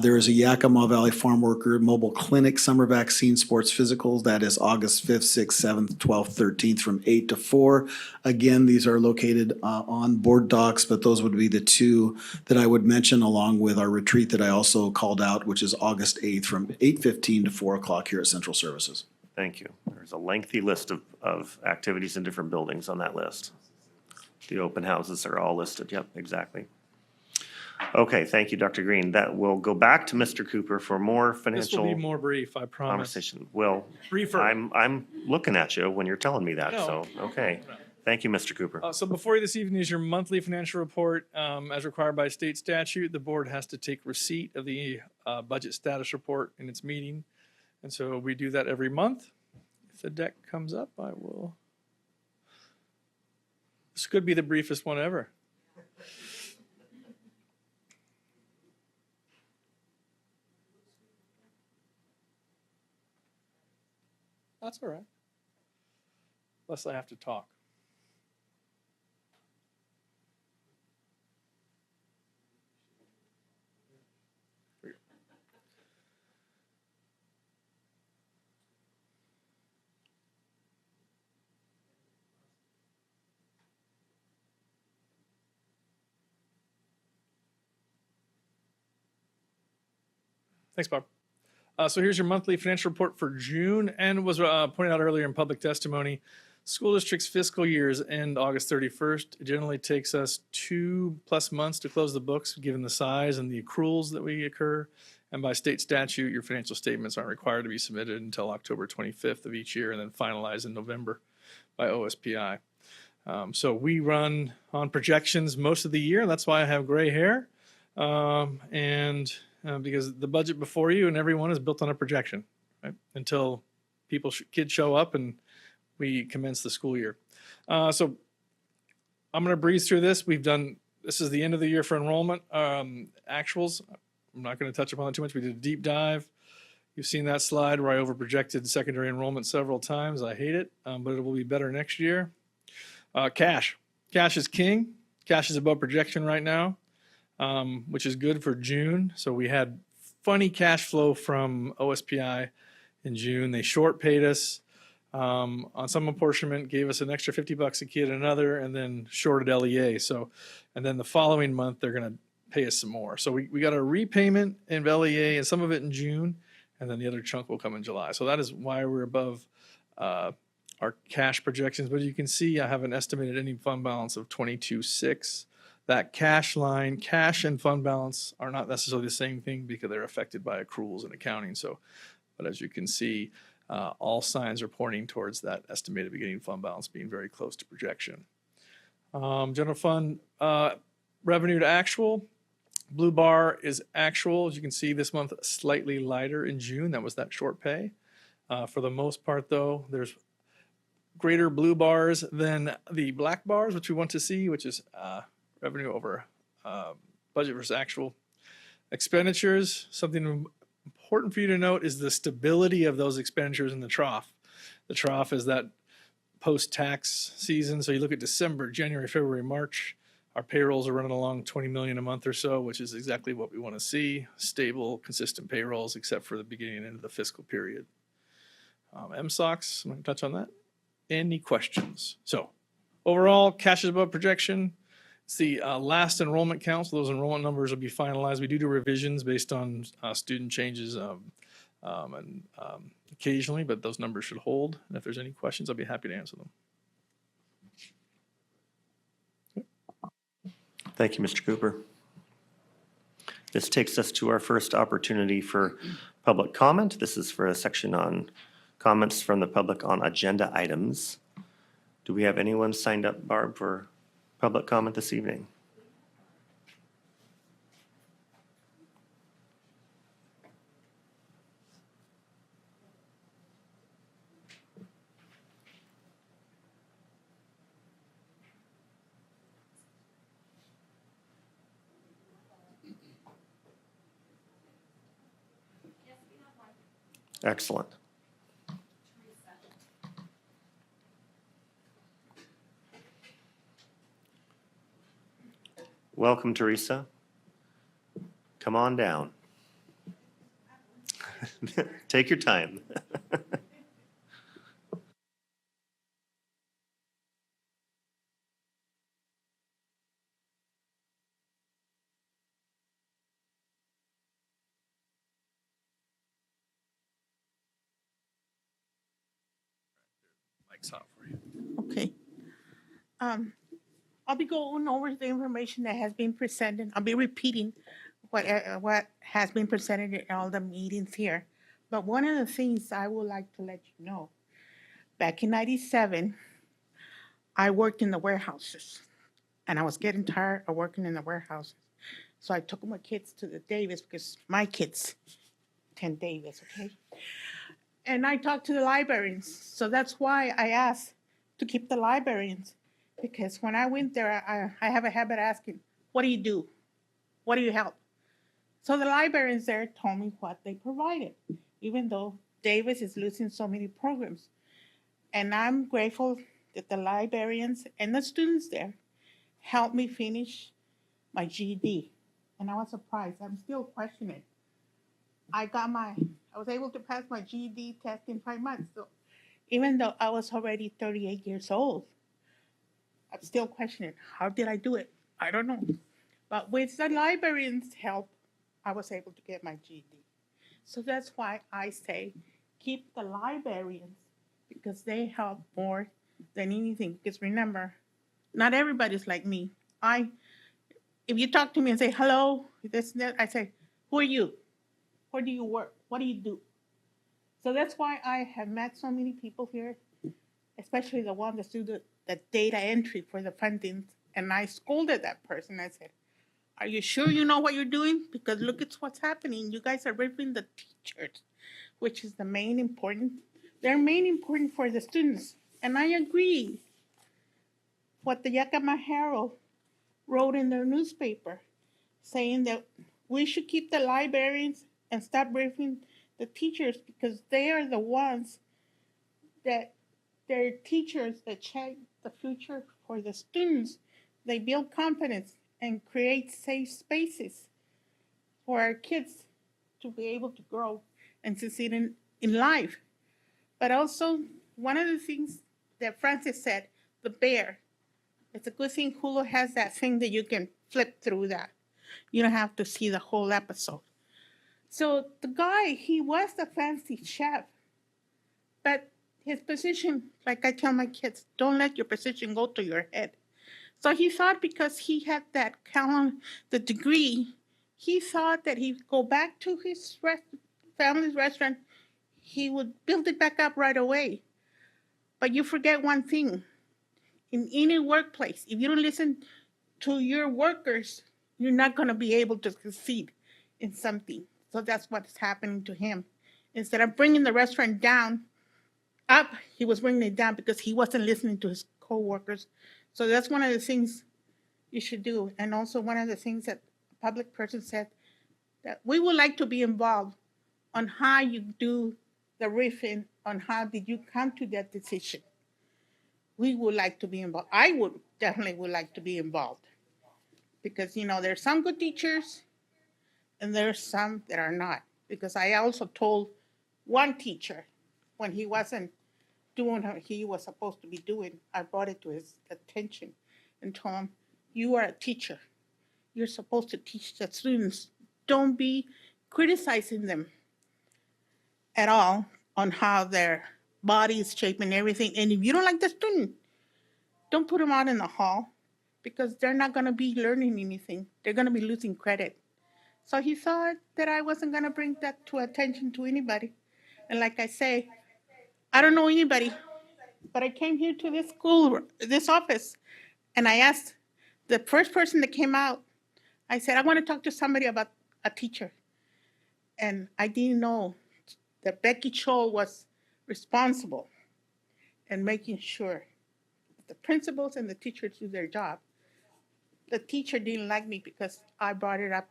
There is a Yakima Valley Farm Worker Mobile Clinic Summer Vaccine Sports Physicals. That is August 5th, 6th, 7th, 12th, 13th from 8 to 4. Again, these are located on board docs, but those would be the 2 that I would mention, along with our retreat that I also called out, which is August 8th from 8:15 to 4 o'clock here at Central Services. Thank you. There's a lengthy list of activities in different buildings on that list. The open houses are all listed. Yep, exactly. Okay, thank you, Dr. Green. That will go back to Mr. Cooper for more financial. This will be more brief, I promise. Conversation. Well, Briefer. I'm looking at you when you're telling me that, No. so, okay. Thank you, Mr. Cooper. So before you this evening is your monthly financial report. As required by state statute, the board has to take receipt of the budget status report in its meeting. And so we do that every month. If the deck comes up, I will. This could be the briefest one ever. That's all right. Unless I have to talk. Here we go. Thanks, Bob. So here's your monthly financial report for June, and was pointed out earlier in public testimony. School district's fiscal years end August 31st. It generally takes us 2+ months to close the books, given the size and the accruals that we occur. And by state statute, your financial statements aren't required to be submitted until October 25th of each year, and then finalized in November by OSPI. So we run on projections most of the year. That's why I have gray hair. Because the budget before you and everyone is built on a projection, right? Until kids show up and we commence the school year. So I'm going to breeze through this. This is the end of the year for enrollment actuals. I'm not going to touch upon it too much. We did a deep dive. You've seen that slide where I overprojected secondary enrollment several times. I hate it, but it will be better next year. Cash is king. Cash is above projection right now. Which is good for June. So we had funny cash flow from OSPI in June. They short paid us on some apportionment, gave us an extra $50 a kid, another, and then shorted LEA. And then the following month, they're going to pay us some more. So we got a repayment in LEA and some of it in June, and then the other chunk will come in July. So that is why we're above our cash projections. But you can see I have an estimated ending fund balance of $22.6. That cash line, cash and fund balance are not necessarily the same thing because they're affected by accruals and accounting. But as you can see, all signs are pointing towards that estimated beginning fund balance being very close to projection. General fund revenue to actual. Blue bar is actual. As you can see, this month slightly lighter in June. That was that short pay. For the most part, though, there's greater blue bars than the black bars, which we want to see, which is revenue over budget versus actual expenditures. Something important for you to note is the stability of those expenditures in the trough. The trough is that post-tax season. So you look at December, January, February, March, our payrolls are running along 20 million a month or so, which is exactly what we want to see. Stable, consistent payrolls, except for the beginning and end of the fiscal period. MSOX, I'm going to touch on that. Any questions? So overall, cash is above projection. It's the last enrollment count, so those enrollment numbers will be finalized. We do revisions based on student changes and occasionally, but those numbers should hold. And if there's any questions, I'll be happy to answer them. Thank you, Mr. Cooper. This takes us to our first opportunity for public comment. This is for a section on comments from the public on agenda items. Do we have anyone signed up, Barb, for public comment this evening? Excellent. Welcome, Teresa. Come on down. Take your time. Mike's hot for you. Okay. I'll be going over the information that has been presented. I'll be repeating what has been presented in all the meetings here. But one of the things I would like to let you know, back in '97, I worked in the warehouses, and I was getting tired of working in the warehouses. So I took my kids to the Davis because my kids attend Davis, okay? And I talked to the librarians. So that's why I asked to keep the librarians. Because when I went there, I have a habit of asking, what do you do? What do you help? So the librarians there told me what they provided, even though Davis is losing so many programs. And I'm grateful that the librarians and the students there helped me finish my GED. And I was surprised. I'm still questioning. I was able to pass my GED test in 5 months. So even though I was already 38 years old, I'm still questioning, how did I do it? I don't know. But with the librarians' help, I was able to get my GED. So that's why I say keep the librarians, because they help more than anything. Because remember, not everybody's like me. If you talk to me and say, hello, this, that, I say, who are you? Where do you work? What do you do? So that's why I have met so many people here, especially the one that do the data entry for the fundings. And I scolded that person. I said, are you sure you know what you're doing? Because look at what's happening. You guys are ripping the teachers, which is the main important. They're main important for the students. And I agree what the Yakima Herald wrote in their newspaper, saying that we should keep the librarians and stop briefing the teachers, because they are the ones that they're teachers that check the future for the students. They build confidence and create safe spaces for our kids to be able to grow and succeed in life. But also, one of the things that Francis said, the bear, it's a good thing Hulu has that thing that you can flip through that. You don't have to see the whole episode. So the guy, he was the fancy chef, but his position, like I tell my kids, don't let your position go to your head. So he thought because he had the degree, he thought that he'd go back to his family's restaurant, he would build it back up right away. But you forget one thing. In any workplace, if you don't listen to your workers, you're not going to be able to succeed in something. So that's what's happening to him. Instead of bringing the restaurant up, he was bringing it down because he wasn't listening to his co-workers. So that's one of the things you should do. And also one of the things that a public person said, that we would like to be involved on how you do the riffing, on how did you come to that decision. We would like to be involved. I would definitely like to be involved, because there's some good teachers and there's some that are not. Because I also told one teacher when he wasn't doing what he was supposed to be doing, I brought it to his attention and told him, you are a teacher. You're supposed to teach the students. Don't be criticizing them at all on how their body is shaped and everything. And if you don't like the student, don't put them out in the hall, because they're not going to be learning anything. They're going to be losing credit. So he thought that I wasn't going to bring that to attention to anybody. And like I say, I don't know anybody, but I came here to this office, and I asked the first person that came out, I said, I want to talk to somebody about a teacher. And I didn't know that Becky Scholl was responsible in making sure that the principals and the teachers do their job. The teacher didn't like me because I brought it up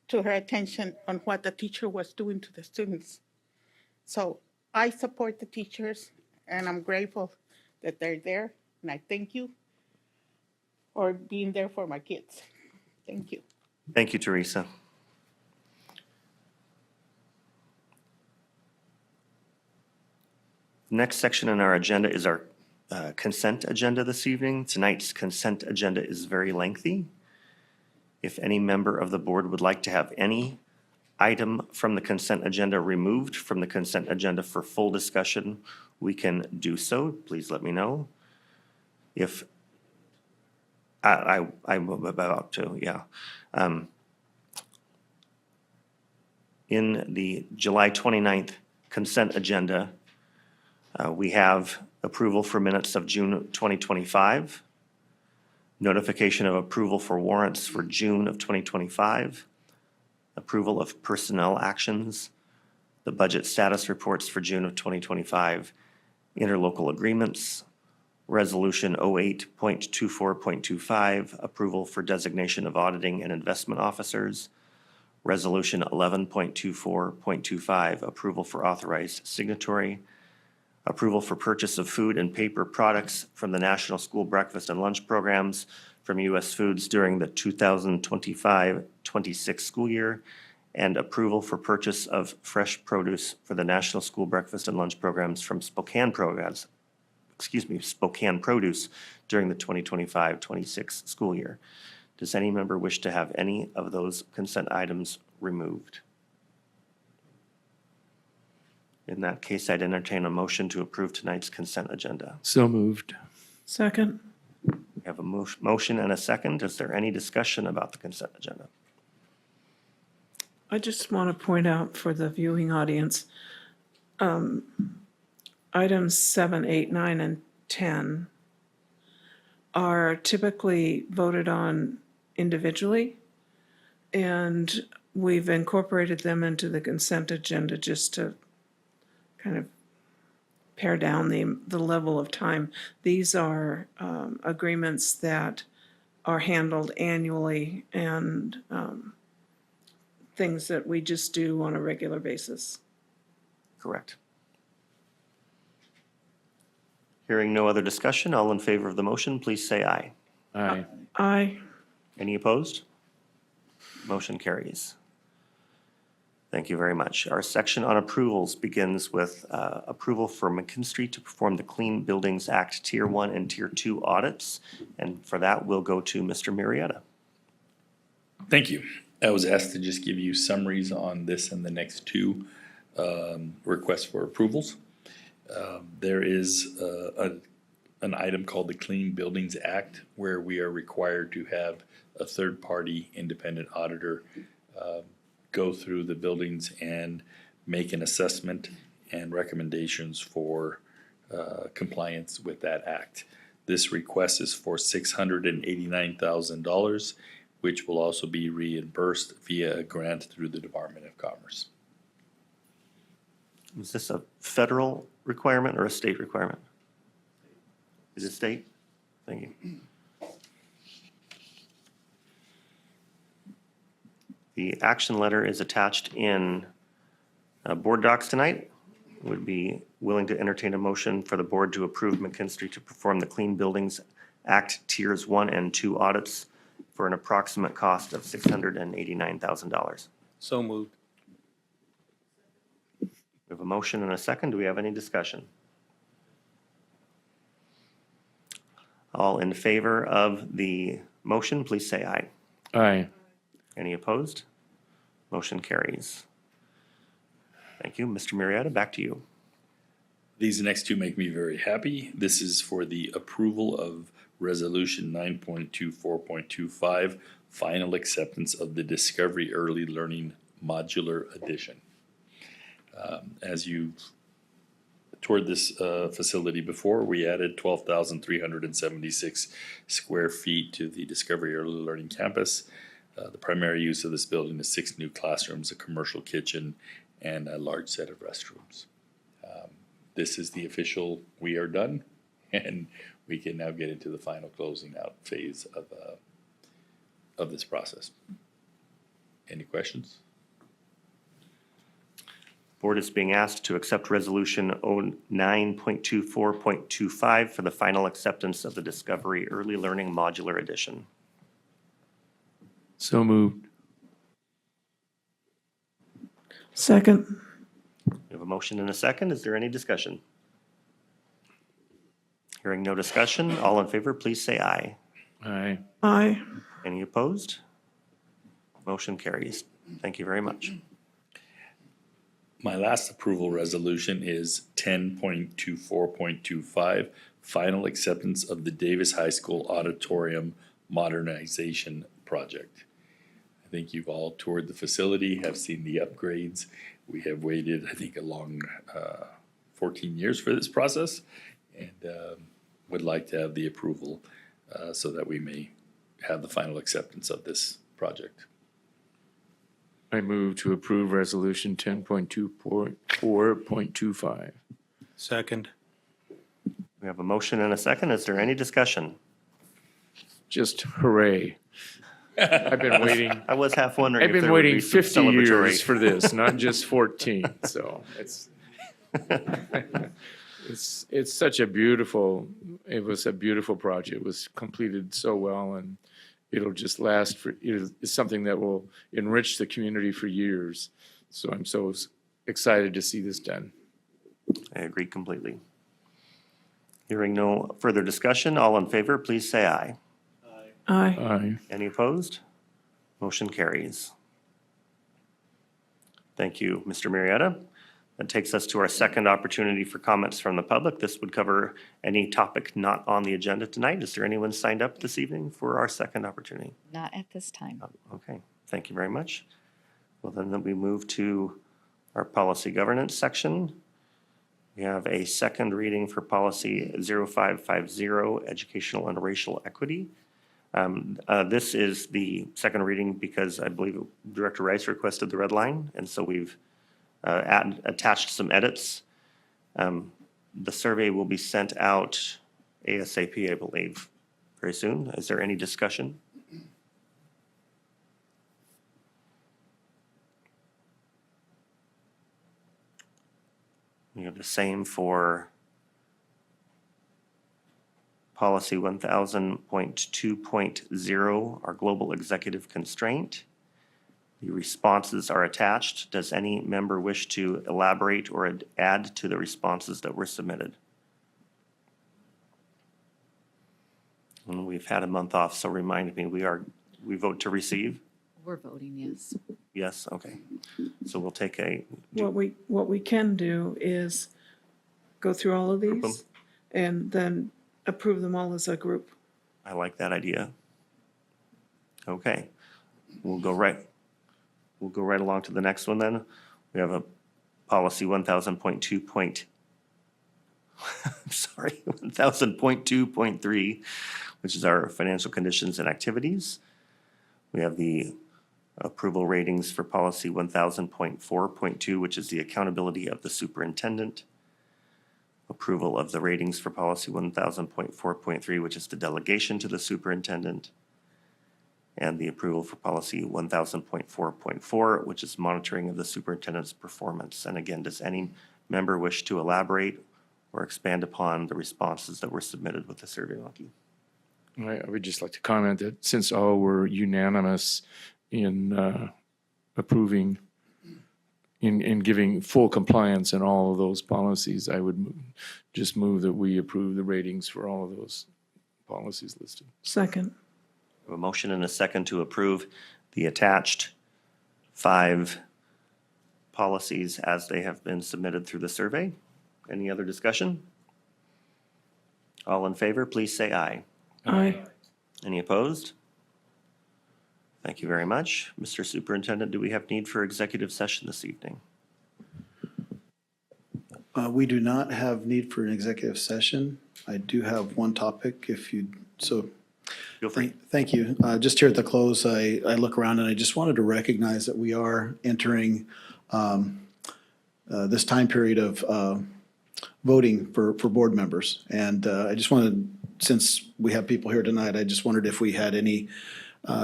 to her attention on what the teacher was doing to the students. So I support the teachers, and I'm grateful that they're there, and I thank you for being there for my kids. Thank you. Thank you, Teresa. The next section on our agenda is our consent agenda this evening. Tonight's consent agenda is very lengthy. If any member of the board would like to have any item from the consent agenda removed from the consent agenda for full discussion, we can do so. Please let me know. If I'm about to, yeah. In the July 29th consent agenda, We have approval for minutes of June 2025, notification of approval for warrants for June of 2025, approval of personnel actions, the budget status reports for June of 2025, interlocal agreements, Resolution 08.24.25, approval for designation of auditing and investment officers, Resolution 11.24.25, approval for authorized signatory, approval for purchase of food and paper products from the National School Breakfast and Lunch Programs from U.S. Foods during the 2025-26 school year, and approval for purchase of fresh produce for the National School Breakfast and Lunch Programs from Spokane Produce during the 2025-26 school year. Does any member wish to have any of those consent items removed? In that case, I'd entertain a motion to approve tonight's consent agenda. So moved. Second. We have a motion and a second. Is there any discussion about the consent agenda? I just want to point out for the viewing audience, items 7, 8, 9, and 10 are typically voted on individually, and we've incorporated them into the consent agenda just to kind of pare down the level of time. These are agreements that are handled annually and things that we just do on a regular basis. Correct. Hearing no other discussion, all in favor of the motion, please say aye. Aye. Aye. Any opposed? Motion carries. Thank you very much. Our section on approvals begins with approval for McKinstry to perform the Clean Buildings Act Tier 1 and Tier 2 audits. And for that, we'll go to Mr. Murrieta. Thank you. I was asked to just give you summaries on this and the next two requests for approvals. There is an item called the Clean Buildings Act, where we are required to have a third-party independent auditor go through the buildings and make an assessment and recommendations for compliance with that act. This request is for $689,000, which will also be reimbursed via a grant through the Department of Commerce. Is this a federal requirement or a state requirement? Is it state? Thank you. The action letter is attached in board docs tonight. Would be willing to entertain a motion for the board to approve McKinstry to perform the Clean Buildings Act Tiers 1 and 2 audits for an approximate cost of $689,000. So moved. We have a motion and a second. Do we have any discussion? All in favor of the motion, please say aye. Aye. Any opposed? Motion carries. Thank you. Mr. Murrieta, back to you. These next two make me very happy. This is for the approval of Resolution 9.24.25, final acceptance of the Discovery Early Learning Modular Edition. As you've toured this facility before, we added 12,376 square feet to the Discovery Early Learning Campus. The primary use of this building is 6 new classrooms, a commercial kitchen, and a large set of restrooms. This is the official, we are done, and we can now get into the final closing out phase of this process. Any questions? Board is being asked to accept Resolution 09.24.25 for the final acceptance of the Discovery Early Learning Modular Edition. So moved. Second. We have a motion and a second. Is there any discussion? Hearing no discussion, all in favor, please say aye. Aye. Aye. Any opposed? Motion carries. Thank you very much. My last approval resolution is 10.24.25, final acceptance of the Davis High School Auditorium Modernization Project. I think you've all toured the facility, have seen the upgrades. We have waited, I think, a long 14 years for this process, and would like to have the approval so that we may have the final acceptance of this project. I move to approve Resolution 10.24.25. Second. We have a motion and a second. Is there any discussion? Just hooray. I've been waiting. I was half wondering I've if been there would waiting be some 50 celebratory. years for this, not just 14. So it's such a beautiful, it was a beautiful project. It was completed so well, and it'll just last for, it's something that will enrich the community for years. So I'm so excited to see this done. I agree completely. Hearing no further discussion, all in favor, please say aye. Aye. Aye. Any opposed? Motion carries. Thank you, Mr. Marietta. That takes us to our second opportunity for comments from the public. This would cover any topic not on the agenda tonight. Is there anyone signed up this evening for our second opportunity? Not at this time. Okay, thank you very much. Well, then we move to our policy governance section. We have a second reading for policy 0550, educational and racial equity. This is the second reading because I believe Director Rice requested the red line, and so we've attached some edits. The survey will be sent out ASAP, I believe, very soon. Is there any discussion? We have the same for policy 1000.2.0, our global executive constraint. The responses are attached. Does any member wish to elaborate or add to the responses that were submitted? And we've had a month off, so remind me, we vote to receive? We're voting yes. Yes, okay. So we'll take a, What we can do is go through all of Group 'em. these and then approve them all as a group. I like that idea. Okay, we'll go right along to the next one then. We have a policy 1000.2. Sorry, 1000.2.3, which is our financial conditions and activities. We have the approval ratings for policy 1000.4.2, which is the accountability of the superintendent. Approval of the ratings for policy 1000.4.3, which is the delegation to the superintendent. And the approval for policy 1000.4.4, which is monitoring of the superintendent's performance. And again, does any member wish to elaborate or expand upon the responses that were submitted with the Survey Monkey? I would just like to comment that since all were unanimous in approving, in giving full compliance in all of those policies, I would just move that we approve the ratings for all of those policies listed. Second. A motion and a second to approve the attached 5 policies as they have been submitted through the survey. Any other discussion? All in favor, please say aye. Aye. Any opposed? Thank you very much. Mr. Superintendent, do we have need for executive session this evening? We do not have need for an executive session. I do have one topic if you, so. Feel free. Thank you. Just here at the close, I look around and I just wanted to recognize that we are entering this time period of voting for board members. And I just wanted, since we have people here tonight, I just wondered if we had any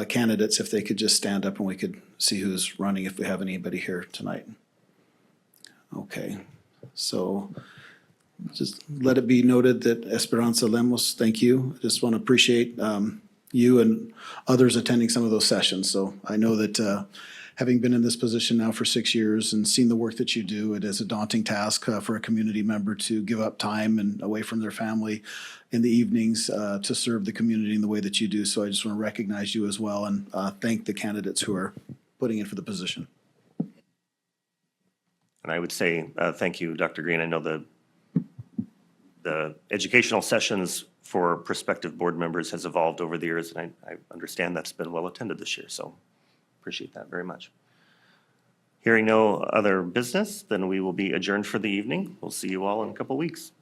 candidates, if they could just stand up and we could see who's running, if we have anybody here tonight. Okay, so just let it be noted that Esperanza Lemos, thank you. I just want to appreciate you and others attending some of those sessions. So I know that having been in this position now for 6 years and seen the work that you do, it is a daunting task for a community member to give up time and away from their family in the evenings to serve the community in the way that you do. So I just want to recognize you as well and thank the candidates who are putting in for the position. And I would say thank you, Dr. Green. I know the educational sessions for prospective board members has evolved over the years, and I understand that's been well attended this year, so appreciate that very much. Hearing no other business, then we will be adjourned for the evening. We'll see you all in a couple weeks.